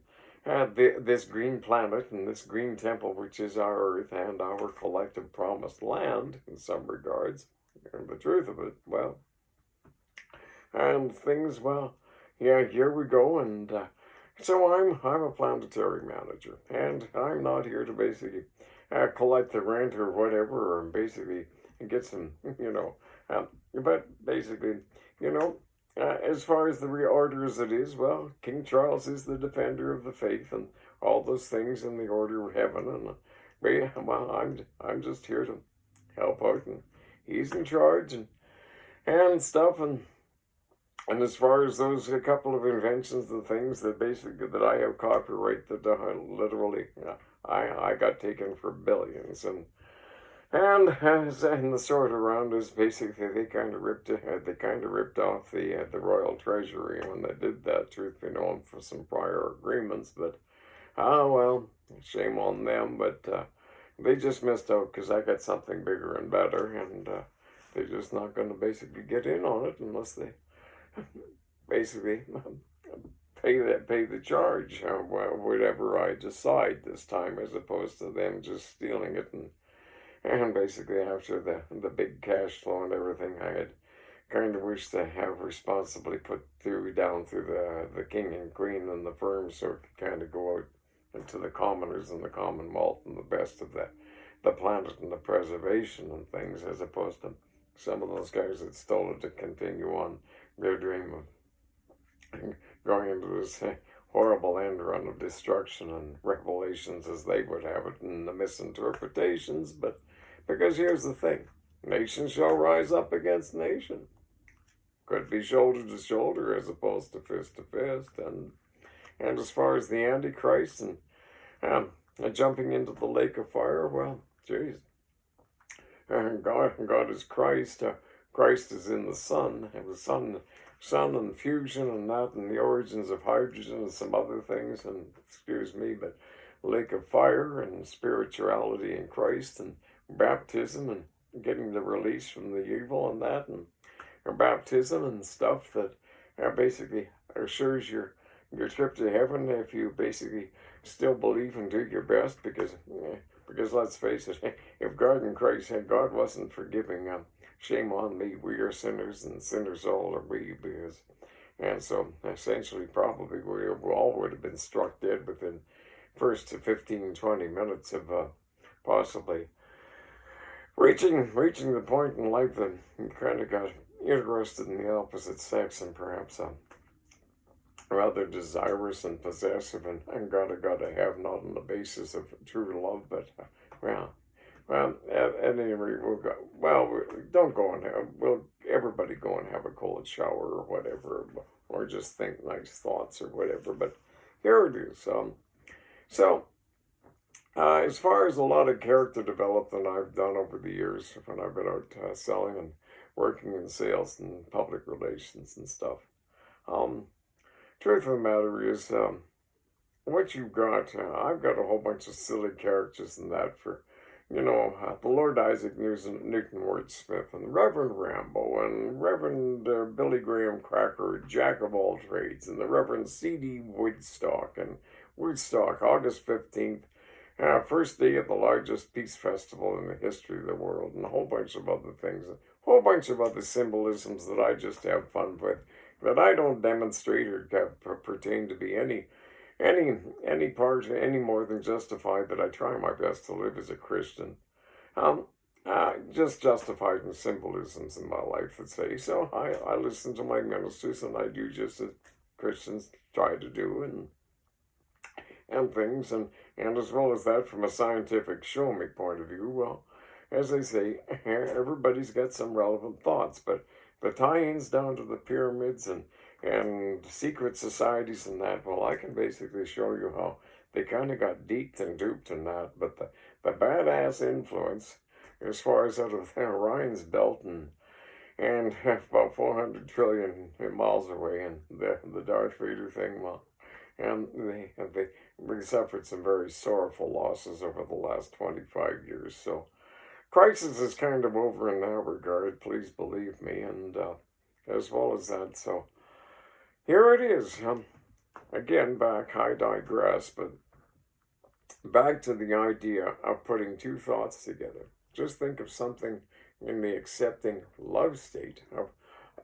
this green planet and this green temple, which is our Earth and our collective promised land in some regards, and the truth of it, well, and things, well, yeah, here we go, and so I'm a planetary manager, and I'm not here to basically collect the rent or whatever, or basically get some, but basically, as far as the reorder as it is, well, King Charles is the defender of the faith and all those things in the order of heaven, and well, I'm just here to help out, and he's in charge and stuff, and as far as those a couple of inventions and things that basically that I have copyright that literally I got taken for billions, and the sort around is basically they kind of ripped off the royal treasury when they did that. Truth be known, for some prior agreements, but well, shame on them. But they just missed out because I got something bigger and better, and they're just not going to basically get in on it unless they basically pay the charge, whatever I decide this time, as opposed to them just stealing it and basically after the big cash flow and everything, I had kind of wished to have responsibly put down through the king and queen and the firm, so it could kind of go out into the commoners and the commonwealth and the best of the planet and the preservation and things, as opposed to some of those guys that stole it to continue on their dream of going into this horrible end run of destruction and revelations as they would have it, and the misinterpretations. But because here's the thing, nation shall rise up against nation. Could be shoulder to shoulder as opposed to fist, and as far as the Antichrist and jumping into the lake of fire, well, geez, God is Christ. Christ is in the sun, and the sun and fusion and that, and the origins of hydrogen and some other things, and excuse me, but lake of fire and spirituality in Christ and baptism and getting the release from the evil and that, and baptism and stuff that basically assures your trip to heaven if you basically still believe and do your best, because let's face it, if God in Christ and God wasn't forgiving, shame on me, we are sinners, and sinners all are we, and so essentially probably we all would have been struck dead within first 15, 20 minutes of possibly reaching the point in life that you kind of got interested in the opposite sex, and perhaps rather desirous and possessive, and gotta have, not on the basis of true love, but well, at any rate, don't go and everybody go and have a cold shower or whatever, or just think nice thoughts or whatever, but here it is. So as far as a lot of character development I've done over the years when I've been out selling and working in sales and public relations and stuff, truth of the matter is, what you've got, I've got a whole bunch of silly characters in that for the Lord Isaac Newton Wordsmith, and Reverend Rambo, and Reverend Billy Graham Cracker, Jack of all trades, and the Reverend C.D. Woodstock, and Woodstock, August 15th, first day of the largest peace festival in the history of the world, and a whole bunch of other things, a whole bunch of other symbolisms that I just have fun with, that I don't demonstrate or pertain to be any part any more than justified, that I try my best to live as a Christian. Just justified in symbolisms in my life that say, so I listen to my ministers and I do just as Christians try to do, and things, and as well as that, from a scientific show me point of view, well, as they say, everybody's got some relevant thoughts, but the tie-ins down to the pyramids and secret societies and that, well, I can basically show you how they kind of got deeped and duped in that, but the badass influence, as far as out of Orion's belt and about 400 trillion miles away, and the Darth Vader thing, well, and they suffered some very sorrowful losses over the last 25 years, so crisis is kind of over in that regard, please believe me, and as well as that, so here it is. Again, I digress, but back to the idea of putting two thoughts together. Just think of something in the accepting love state, of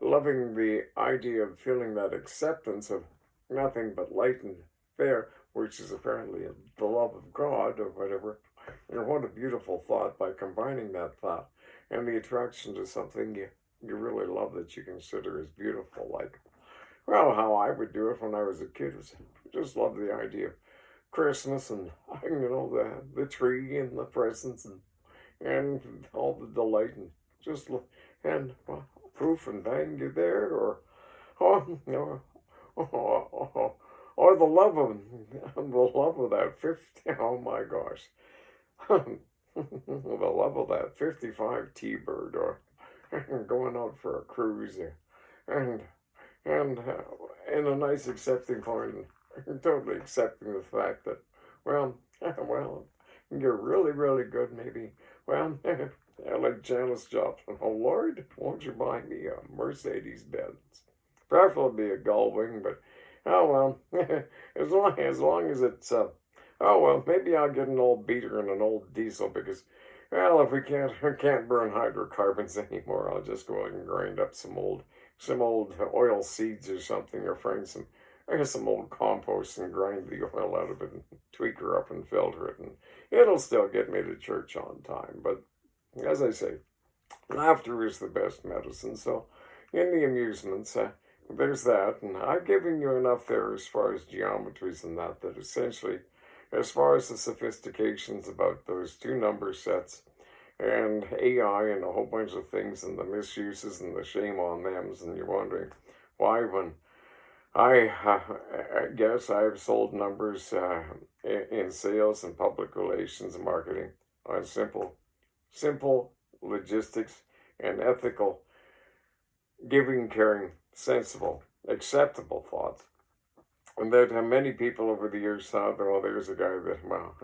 loving the idea of feeling that acceptance of nothing but light and fair, which is apparently the love of God or whatever. And what a beautiful thought, by combining that thought and the attraction to something you really love that you consider as beautiful, like, well, how I would do it when I was a kid was just love the idea of Christmas and, the tree and the presents and all the delight, and just and poof and bang, you there, or or the love of that 50, oh my gosh, the love of that 55 T-bird, or going out for a cruise, and in a nice accepting point, and totally accepting the fact that, well, you're really, really good, maybe. Well, like Janis Joplin, oh Lord, won't you buy me a Mercedes Benz? Preferably a Gullwing, but oh well, as long as it's oh well, maybe I'll get an old beater and an old diesel, because, well, if we can't burn hydrocarbons anymore, I'll just go out and grind up some old oil seeds or something, or find some old compost and grind the oil out of it and tweak her up and filter it, and it'll still get me to church on time. But as I say, laughter is the best medicine. So in the amusements, there's that, and I've given you enough there as far as geometries and that essentially, as far as the sophistications about those two number sets and AI and a whole bunch of things and the misuses and the shame on thems, and you're wondering why, when I guess I've sold numbers in sales and public relations and marketing on simple logistics and ethical, giving, caring, sensible, acceptable thoughts. And that many people over the years thought that, well, there's a guy that, well,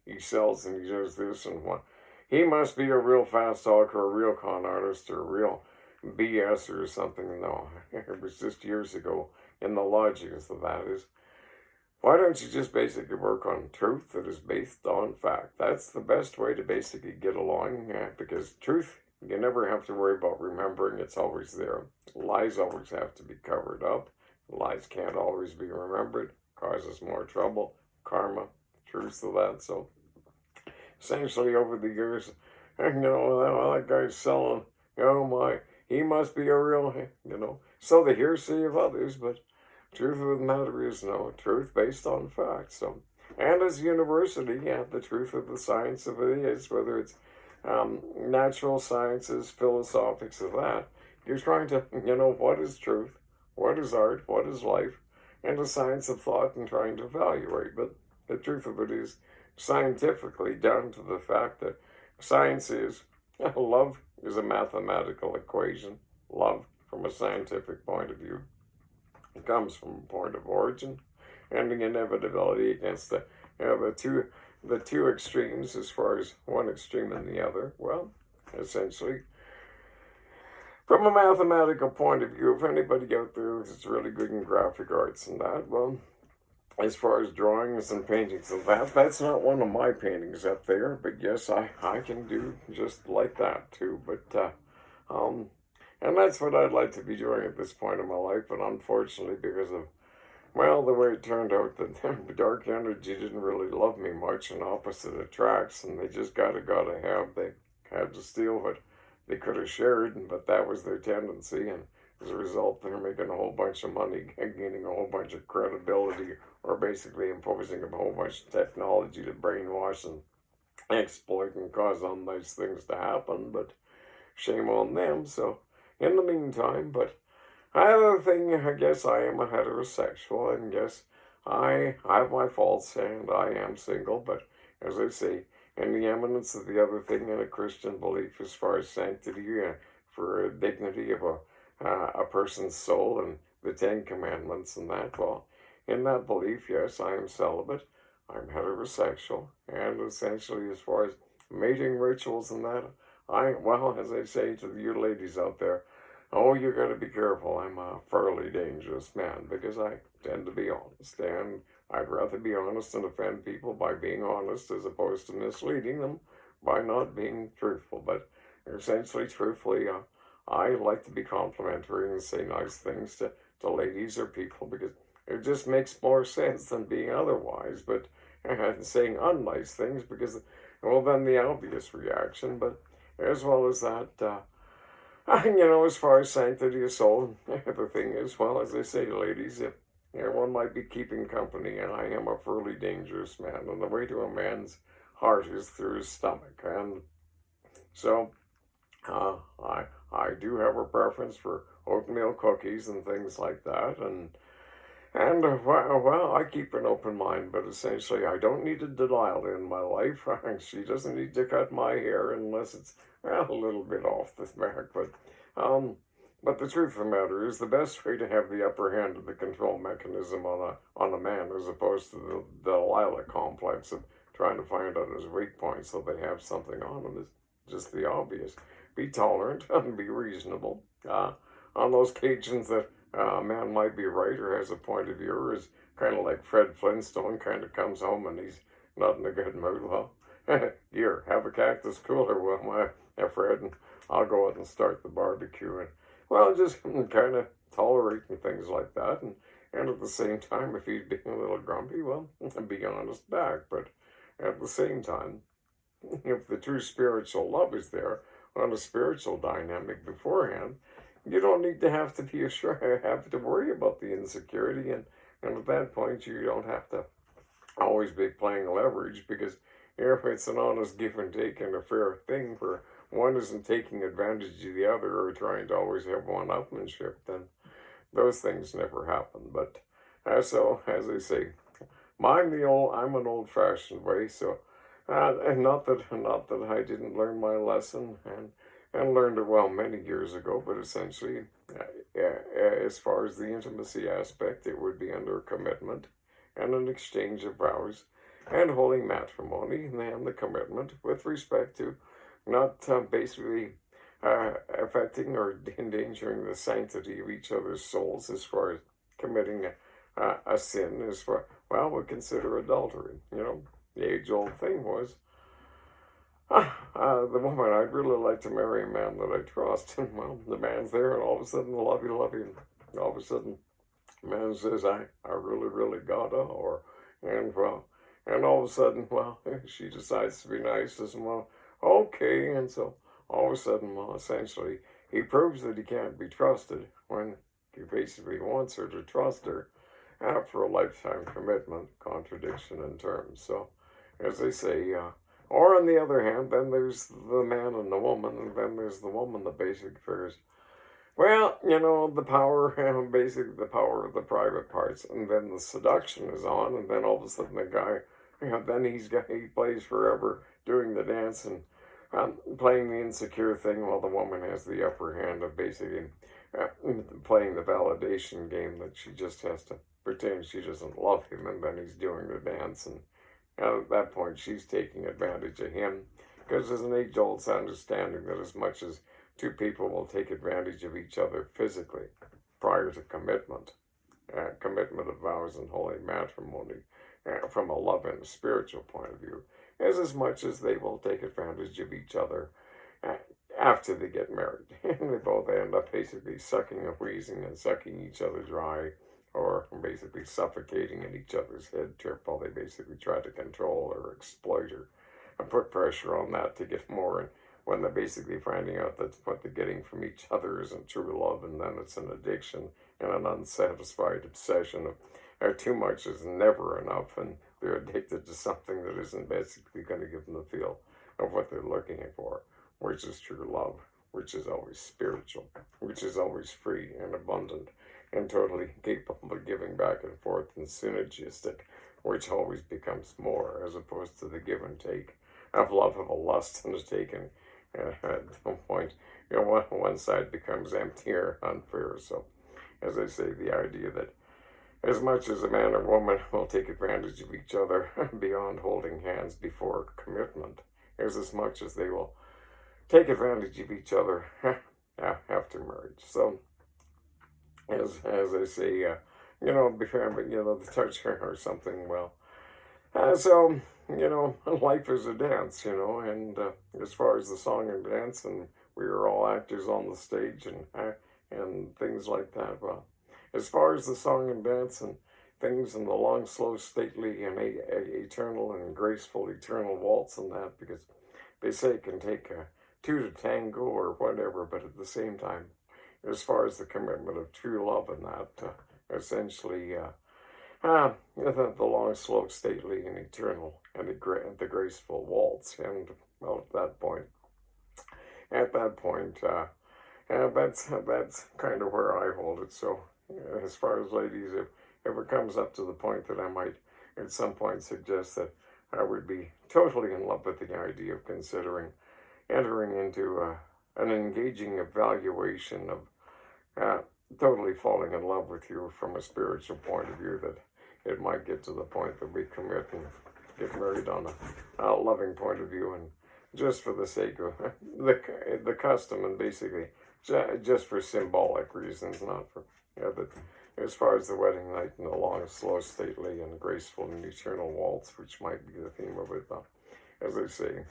he sells and he does this and what. He must be a real fast talker, a real con artist, or a real BS or something. No, it was just years ago. And the logic of that is, why don't you just basically work on truth that is based on fact? That's the best way to basically get along, because truth, you never have to worry about remembering. It's always there. Lies always have to be covered up. Lies can't always be remembered. Causes more trouble. Karma, truth to that. So essentially over the years, that guy's selling, oh my, he must be a real, so the hearsay of others, but truth of the matter is, no, truth based on facts. So, and as a university, the truth of the science of it is, whether it's natural sciences, philosophics of that, you're trying to, what is truth, what is art, what is life, and the science of thought, and trying to evaluate. But the truth of it is scientifically down to the fact that science is, love is a mathematical equation. Love, from a scientific point of view, comes from a point of origin, and the inevitability against the the two extremes as far as one extreme and the other? Well, essentially, from a mathematical point of view, if anybody out there is really good in graphic arts and that, well, as far as drawings and paintings and that, that's not one of my paintings up there, but yes, I can do just like that too. But, and that's what I'd like to be doing at this point in my life, but unfortunately, because of, well, the way it turned out, that dark energy didn't really love me much, and opposite attracts, and they just gotta have, they had to steal what they could have shared, but that was their tendency, and as a result, they're making a whole bunch of money, gaining a whole bunch of credibility, or basically imposing a whole bunch of technology to brainwash and exploit and cause unnice things to happen, but shame on them. So, in the meantime, but another thing, I guess I am a heterosexual, and yes, I have my faults, and I am single, but as I say, in the eminence of the other thing in a Christian belief as far as sanctity for dignity of a person's soul and the Ten Commandments and that, well, in that belief, yes, I am celibate, I'm heterosexual, and essentially as far as mating rituals and that, well, as I say to you ladies out there, oh, you gotta be careful, I'm a fairly dangerous man, because I tend to be honest, and I'd rather be honest and offend people by being honest as opposed to misleading them by not being truthful. But essentially, truthfully, I like to be complimentary and say nice things to ladies or people because it just makes more sense than being otherwise. But saying unnice things because, well, then the obvious reaction. But as well as that, as far as sanctity of soul, the thing is, well, as I say, ladies, if one might be keeping company, and I am a fairly dangerous man, and the way to a man's heart is through his stomach, and so I do have a preference for oatmeal cookies and things like that, and I keep an open mind, but essentially I don't need a Delilah in my life. She doesn't need to cut my hair unless it's a little bit off the back, but the truth of the matter is the best way to have the upper hand of the control mechanism on a man as opposed to the Delilah complex of trying to find out his weak points so they have something on him is just the obvious. Be tolerant and be reasonable. On those occasions that a man might be right or has a point of view or is kind of like Fred Flintstone kind of comes home and he's not in a good mood. Well, here, have a cactus cooler with my Fred, and I'll go out and start the barbecue. And well, just kind of tolerating things like that. And at the same time, if he's being a little grumpy, well, be honest back. But at the same time, if the true spiritual love is there on a spiritual dynamic beforehand, you don't need to have to worry about the insecurity. And at that point, you don't have to always be playing leverage because if it's an honest give and take and a fair thing where one isn't taking advantage of the other or trying to always have one-upmanship, then those things never happen. But so, as I say, I'm an old-fashioned way. So, and not that I didn't learn my lesson and learned it well many years ago. But essentially, as far as the intimacy aspect, it would be under commitment and an exchange of vows and holy matrimony and the commitment with respect to not basically affecting or endangering the sanctity of each other's souls as far as committing a sin as far, well, we consider adultery. The age-old thing was, the woman, I'd really like to marry a man that I trust. And, well, the man's there, and all of a sudden, lovey, and all of a sudden, the man says, I really, really gotta, and all of a sudden, well, she decides to be nice, and well, okay, and so all of a sudden, well, essentially, he proves that he can't be trusted when he basically wants her to trust her for a lifetime commitment, contradiction in terms. So, as they say, or on the other hand, then there's the man and the woman, and then there's the woman that basically figures, well, the power, basically the power of the private parts, and then the seduction is on, and then all of a sudden the guy, then he plays forever doing the dance and playing the insecure thing while the woman has the upper hand of basically playing the validation game that she just has to pretend she doesn't love him, and then he's doing the dance and And at that point, she's taking advantage of him, because there's an age-old understanding that as much as two people will take advantage of each other physically prior to commitment, commitment of vows and holy matrimony, from a love and a spiritual point of view, is as much as they will take advantage of each other uh, after they get married. And they both end up basically sucking and wheezing and sucking each other dry, or basically suffocating in each other's head trip while they basically try to control or exploit her and put pressure on that to get more. And when they're basically finding out that what they're getting from each other isn't true love, and then it's an addiction and an unsatisfied obsession of too much is never enough, and they're addicted to something that isn't basically going to give them the feel of what they're looking for, which is true love, which is always spiritual, which is always free and abundant and totally capable of giving back and forth and synergistic, which always becomes more as opposed to the give and take of love, of a lust and a taken. At some point, one side becomes empty or unfair. So, as I say, the idea that as much as a man or woman will take advantage of each other beyond holding hands before commitment, is as much as they will take advantage of each other after marriage. So, as I say, before, the touch or something, well, so, life is a dance, and as far as the song and dance, and we are all actors on the stage and things like that, well, as far as the song and dance and things and the long, slow, stately, and eternal and graceful eternal waltz and that, because they say it can take two to tango or whatever, but at the same time, as far as the commitment of true love and that, essentially, the long, slow, stately, and eternal, and the graceful waltz, and well, at that point, that's kind of where I hold it. So, as far as ladies, if it comes up to the point that I might at some point suggest that I would be totally in love with the idea of considering entering into an engaging evaluation of totally falling in love with you from a spiritual point of view, that it might get to the point that we commit and get married on a loving point of view, and just for the sake of the custom, and basically just for symbolic reasons, not for, but as far as the wedding night and the long, slow, stately, and graceful and eternal waltz, which might be the theme of it, as I say,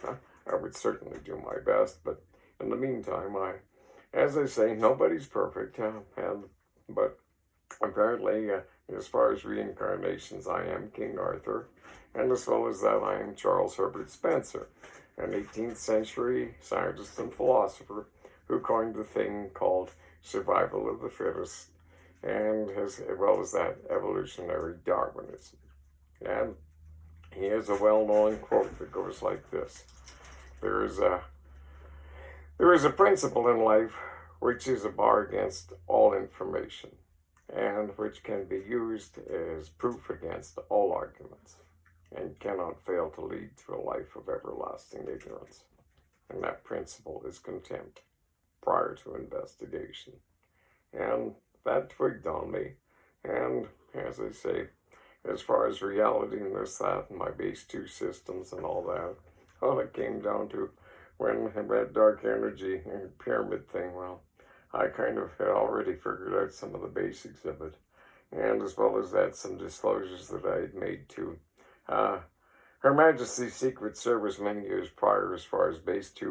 I would certainly do my best, but in the meantime, as I say, nobody's perfect, but apparently, as far as reincarnations, I am King Arthur, and as well as that, I am Charles Herbert Spencer, an 18th century scientist and philosopher who coined the thing called survival of the fittest, and as well as that, evolutionary Darwinism. And he has a well-known quote that goes like this: There is a principle in life which is a bar against all information, and which can be used as proof against all arguments, and cannot fail to lead to a life of everlasting ignorance. And that principle is contempt prior to investigation. And that twigged on me. And as I say, as far as reality and this, that, and my base 2 systems and all that, all it came down to when that dark energy pyramid thing, well, I kind of had already figured out some of the basics of it. And as well as that, some disclosures that I had made to Her Majesty's Secret Service many years prior, as far as base 2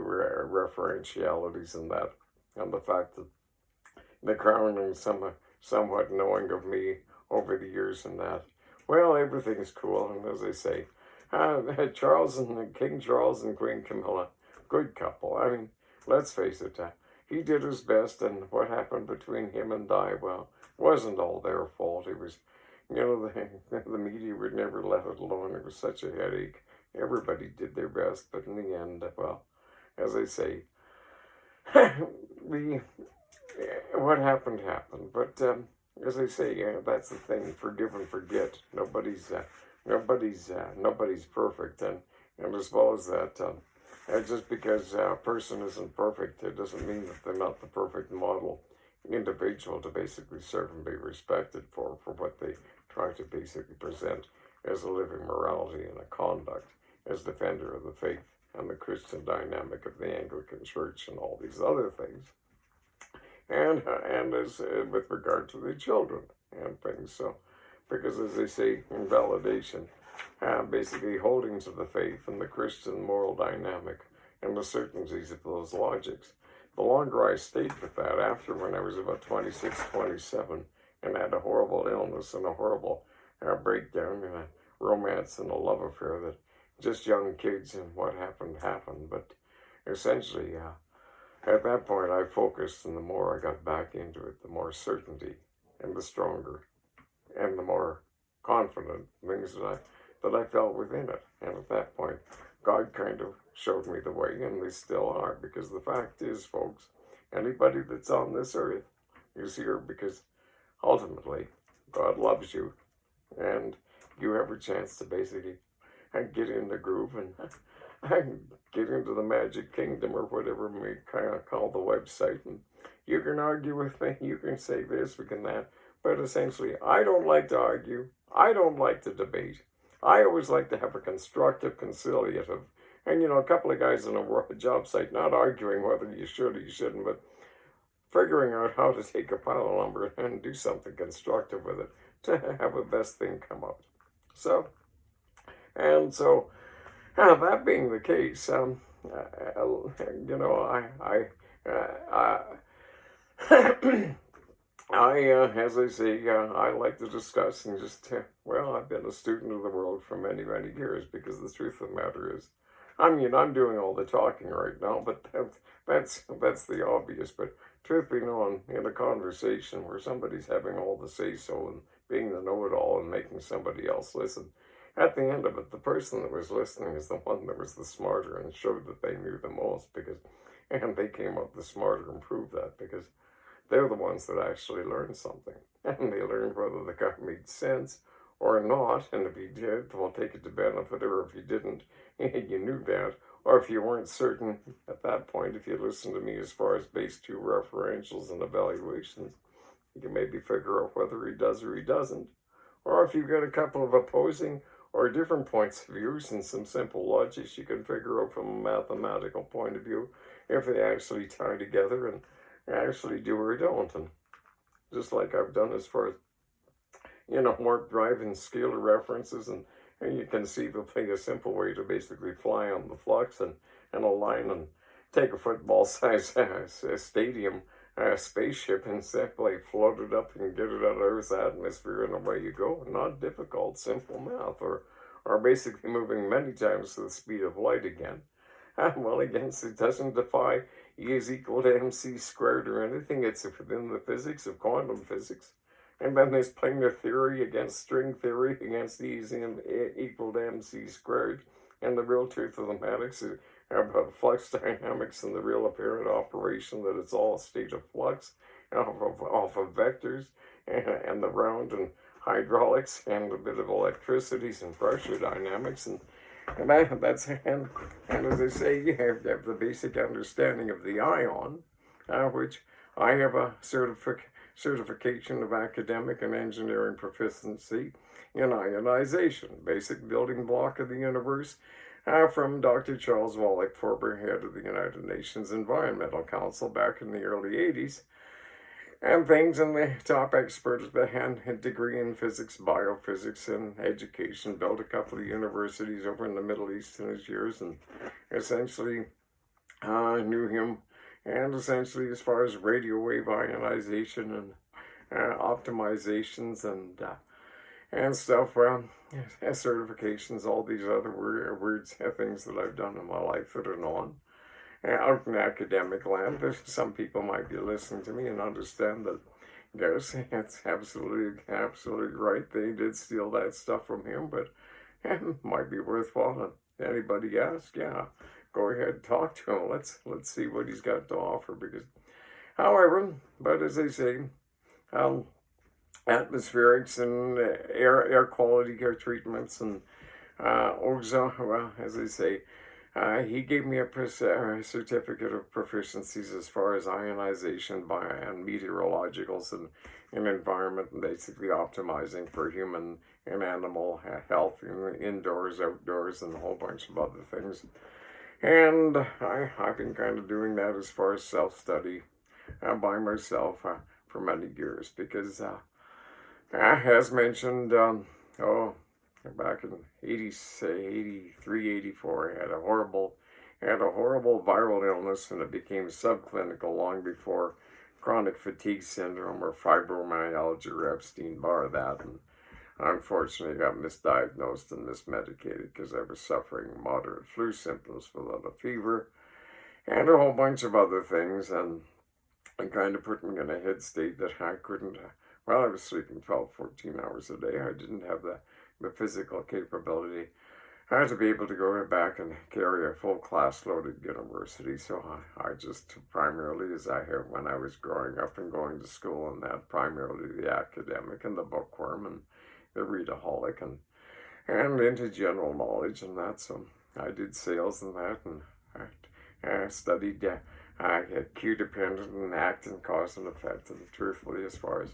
referentialities and that, and the fact that the Crown and somewhat knowing of me over the years and that, well, everything's cool. And as I say, King Charles and Queen Camilla, good couple. I mean, let's face it, he did his best, and what happened between him and Di, well, wasn't all their fault. It was, the media would never let it alone. It was such a headache. Everybody did their best, but in the end, well, as I say, what happened happened. But as I say, that's the thing: forgive and forget. Nobody's perfect, and as well as that, just because a person isn't perfect, it doesn't mean that they're not the perfect model individual to basically serve and be respected for what they try to basically present as a living morality and a conduct, as defender of the faith and the Christian dynamic of the Anglican Church and all these other things, and as with regard to the children and things. So, because as they say in validation, basically holding to the faith and the Christian moral dynamic and the certainties of those logics. The longer I stayed with that, after when I was about 26, 27, and had a horrible illness and a horrible breakdown in a romance and a love affair that just young kids and what happened, but essentially, at that point I focused, and the more I got back into it, the more certainty and the stronger and the more confident things that I felt within it. And at that point, God kind of showed me the way, and they still are, because the fact is, folks, anybody that's on this earth is here because ultimately God loves you, and you have a chance to basically get in the groove and get into the magic kingdom, or whatever we kind of call the website. And you can argue with me, you can say this, we can that, but essentially, I don't like to argue, I don't like to debate. I always like to have a constructive, conciliative, and a couple of guys on a job site, not arguing whether you should or you shouldn't, but figuring out how to take a pile of lumber and do something constructive with it to have the best thing come out. So, that being the case, as I say, I like to discuss and just, I've been a student of the world for many, many years, because the truth of the matter is, I'm doing all the talking right now, but that's the obvious. But truth be known, in a conversation where somebody's having all the say-so and being the know-it-all and making somebody else listen, at the end of it, the person that was listening is the one that was the smarter and showed that they knew the most, and they came up the smarter and proved that, because they're the ones that actually learned something. And they learned whether the guy made sense or not. And if he did, well, take it to benefit. Or if he didn't, you knew that. Or if you weren't certain at that point, if you listened to me as far as base 2 referentials and evaluations, you can maybe figure out whether he does or he doesn't. Or if you've got a couple of opposing or different points of view and some simple logics, you can figure out from a mathematical point of view if they actually tie together and actually do or don't. And just like I've done as far as, warp drive and scalar references, and you can see a simple way to basically fly on the flux and align and take a football-sized stadium spaceship and simply float it up and get it out of Earth's atmosphere, and away you go. Not difficult, simple math, or basically moving many times to the speed of light again. Well, again, it doesn't defy E is equal to mc squared or anything. It's within the physics of quantum physics. And then there's planar theory against string theory against E is equal to mc squared. And the real truth of the matter is about flux dynamics and the real apparent operation that it's all a state of flux off of vectors and the round and hydraulics and a bit of electricities and pressure dynamics. And as I say, you have the basic understanding of the ion, which I have a certification of academic and engineering proficiency in ionization, basic building block of the universe, from Dr. Charles Wallach, former head of the United Nations Environmental Council back in the early 80s, and things, and the top expert at the hand degree in physics, biophysics, and education, built a couple of universities over in the Middle East in his years, and essentially knew him, and essentially as far as radio wave ionization and optimizations and stuff, certifications, all these other weird things that I've done in my life that are known. Out in academic land, some people might be listening to me and understand that, yes, it's absolutely right. They did steal that stuff from him, but it might be worthwhile. And anybody asks, go ahead, talk to him. Let's see what he's got to offer. Because, however, but as I say, atmospherics and air quality, air treatments, and ozone, as I say, he gave me a certificate of proficiencies as far as ionization and meteorologicals and environment, and basically optimizing for human and animal health indoors, outdoors, and a whole bunch of other things. And I've been kind of doing that as far as self-study by myself for many years because, as mentioned, back in 83, 84, I had a horrible viral illness, and it became subclinical long before chronic fatigue syndrome or fibromyalgia or Epstein-Barr that, and unfortunately got misdiagnosed and mismedicated because I was suffering moderate flu symptoms without a fever and a whole bunch of other things, and it kind of put me in a head state that I couldn't, well, I was sleeping 12, 14 hours a day. I didn't have the physical capability. I had to be able to go back and carry a full class load at university, so I just primarily, as I have when I was growing up and going to school, and that primarily the academic and the bookworm and the readaholic and into general knowledge and that. So I did sales and that, and I studied I had cue dependent and act and cause and effect, and truthfully, as far as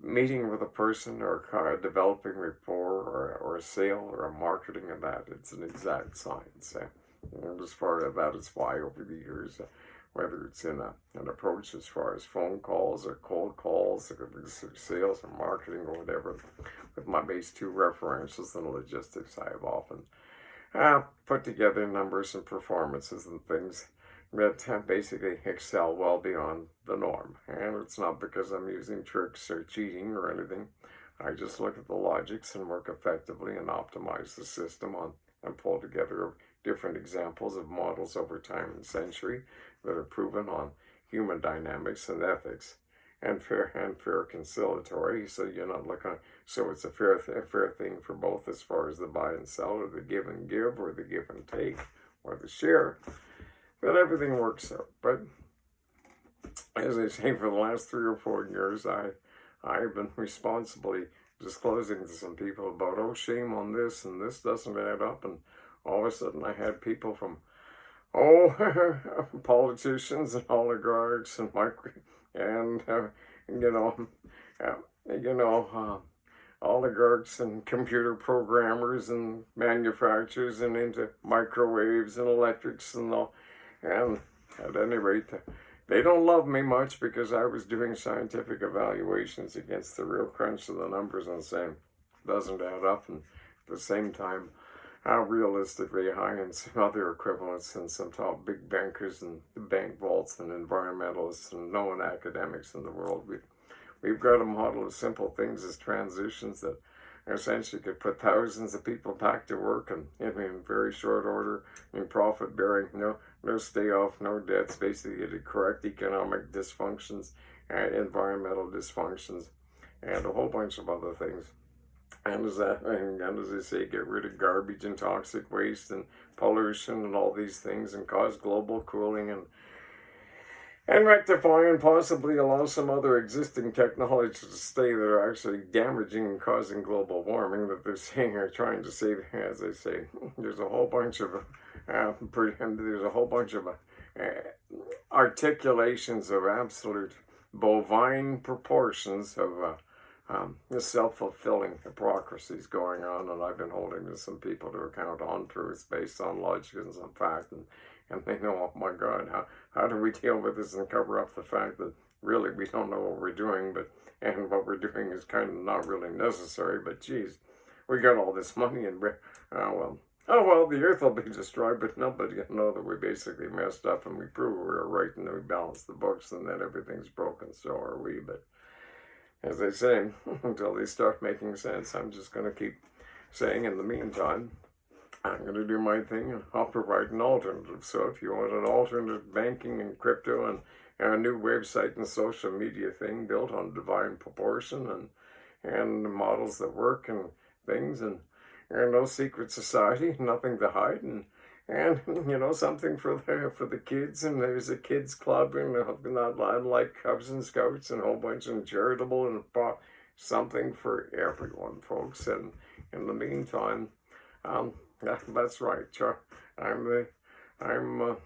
meeting with a person or developing rapport or a sale or a marketing of that, it's an exact science. And as far as that is why over the years, whether it's in an approach as far as phone calls or cold calls or sales or marketing or whatever, with my base 2 referentials and logistics, I have often put together numbers and performances and things that basically excel well beyond the norm. And it's not because I'm using tricks or cheating or anything. I just look at the logics and work effectively and optimize the system and pull together different examples of models over time and century that are proven on human dynamics and ethics and fair conciliatory. So you're not looking, so it's a fair thing for both as far as the buy and sell or the give and give or the give and take or the share. But everything works out. But as I say, for the last 3 or 4 years, I've been responsibly disclosing to some people about, oh, shame on this, and this doesn't add up. And all of a sudden I had people from, politicians and oligarchs and oligarchs and computer programmers and manufacturers and into microwaves and electrics and all. And at any rate, they don't love me much because I was doing scientific evaluations against the real crunch of the numbers and saying it doesn't add up. And at the same time, realistically, I and some other equivalents and some top big bankers and bank vaults and environmentalists and known academics in the world, we've got a model of simple things as transitions that essentially could put thousands of people back to work and in very short order in profit bearing, no stay off, no debts, basically to correct economic dysfunctions, environmental dysfunctions, and a whole bunch of other things. And as I say, get rid of garbage and toxic waste and pollution and all these things and cause global cooling and rectify and possibly allow some other existing technologies to stay that are actually damaging and causing global warming that they're saying are trying to save. As I say, there's a whole bunch of articulations of absolute bovine proportions of self-fulfilling hypocrisies going on, and I've been holding some people to account on truths based on logic and some fact, and they know, oh my God, how do we deal with this and cover up the fact that really we don't know what we're doing, and what we're doing is kind of not really necessary, but geez, we got all this money and the earth will be destroyed, but nobody can know that we basically messed up and we prove we were right and then we balance the books and then everything's broken, so are we. But as I say, until they start making sense, I'm just going to keep saying in the meantime, I'm going to do my thing and I'll provide an alternative. So if you want an alternative banking and crypto and a new website and social media thing built on divine proportion and models that work and things and no secret society, nothing to hide, and something for the kids, and there's a kids club and not like Cubs and Scouts and a whole bunch of charitable and something for everyone, folks. And in the meantime, that's right, I'm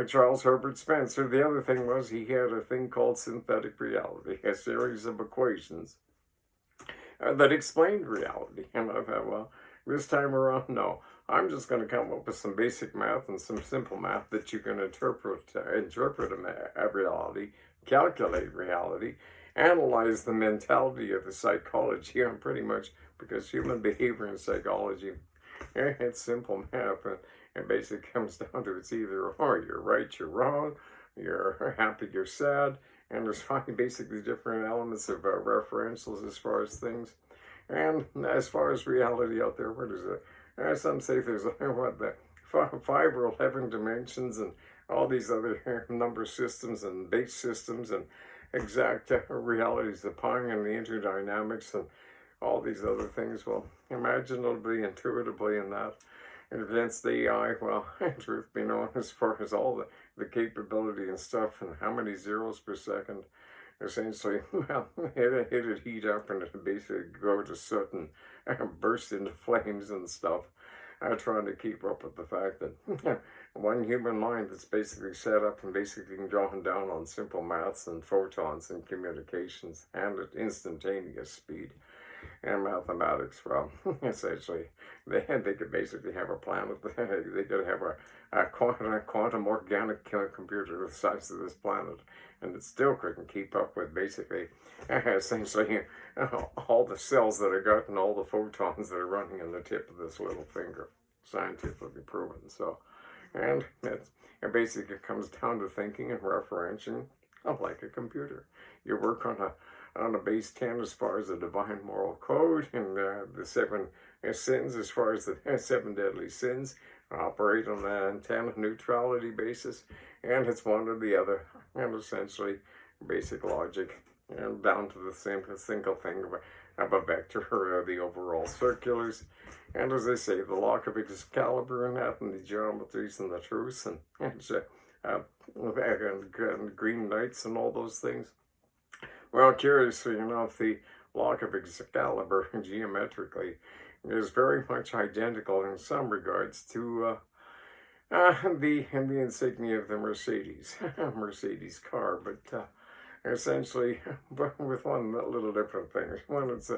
Charles Herbert Spencer. The other thing was he had a thing called synthetic reality, a series of equations that explained reality. And I thought, well, this time around, no. I'm just going to come up with some basic math and some simple math that you can interpret a reality, calculate reality, analyze the mentality of the psychology, and pretty much, because human behavior and psychology, it's simple math. It basically comes down to it's either or. You're right, you're wrong, you're happy, you're sad, and there's basically different elements of referentials as far as things. And as far as reality out there, what is it? Some say there's what, the 5 or 11 dimensions and all these other number systems and base systems and exact realities, the pi and the interdynamics and all these other things. Well, imaginably, intuitively in that. And against the AI, well, truth be known, as far as all the capability and stuff and how many zeros per second, essentially, well, it'd heat up and it'd basically go to soot and burst into flames and stuff. Trying to keep up with the fact that one human mind that's basically set up and basically drawn down on simple maths and photons and communications and at instantaneous speed. And mathematics, well, essentially, they could basically have a planet. They could have a quantum organic computer the size of this planet, and it still couldn't keep up with basically, essentially, all the cells that are got and all the photons that are running in the tip of this little finger, scientifically proven. So, and it basically comes down to thinking and referencing like a computer. You work on a base 10 as far as the divine moral code and the 7 sins as far as the 7 deadly sins, operate on an antenna neutrality basis, and it's one or the other, and essentially basic logic, and down to the single thing of a vector or the overall circulars. And as they say, the lock of Excalibur and that, and the geometries and the truths, and green knights and all those things. Well, curiously enough, the lock of Excalibur geometrically is very much identical in some regards to the insignia of the Mercedes car, but essentially, but with one little different thing. When it's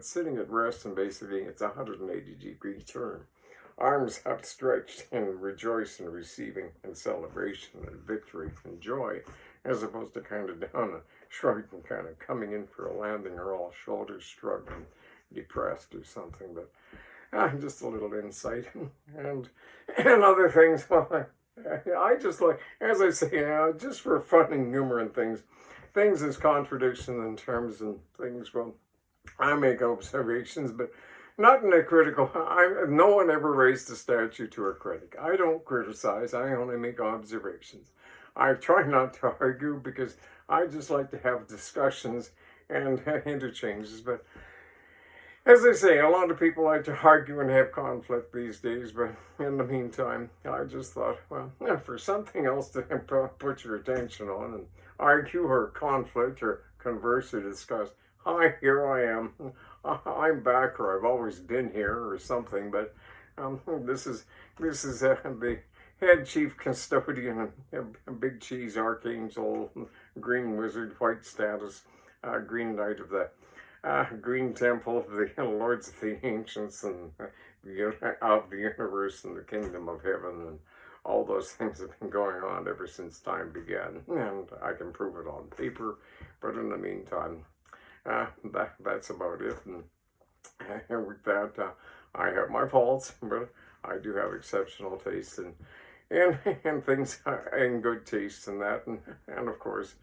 sitting at rest, and basically it's a 180-degree turn, arms outstretched and rejoice in receiving and celebration and victory and joy, as opposed to kind of down and shrugged and kind of coming in for a landing, or all shoulders shrugged and depressed or something. But just a little insight. And other things, well, I just like, as I say, just for fun and humor and things as contradictions in terms and things, well, I make observations, but not in a critical. No one ever raised a statue to a critic. I don't criticize. I only make observations. I try not to argue because I just like to have discussions and interchanges. But as I say, a lot of people like to argue and have conflict these days. But in the meantime, I just thought, well, for something else to put your attention on and argue or conflict or converse or discuss. Hi, here I am. I'm back, or I've always been here, or something. But this is the head chief custodian, a big cheese archangel, green wizard, white status, green knight of the green temple of the lords of the ancients and of the universe and the kingdom of heaven, and all those things have been going on ever since time began, and I can prove it on paper. But in the meantime, that's about it. And with that, I have my faults, but I do have exceptional taste and things in good taste in that, and of course,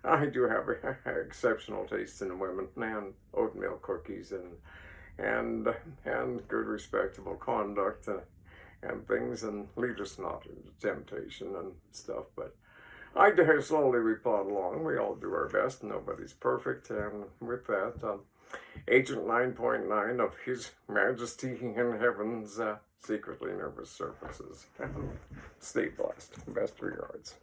I do have exceptional taste in women and oatmeal cookies and good respectable conduct and things, and lead us not into temptation and stuff. But I dare slowly we plod along. We all do our best. Nobody's perfect. And with that, Agent 9.9 of His Majesty in Heaven's secretly nervous surfaces. Stay blessed. Best regards.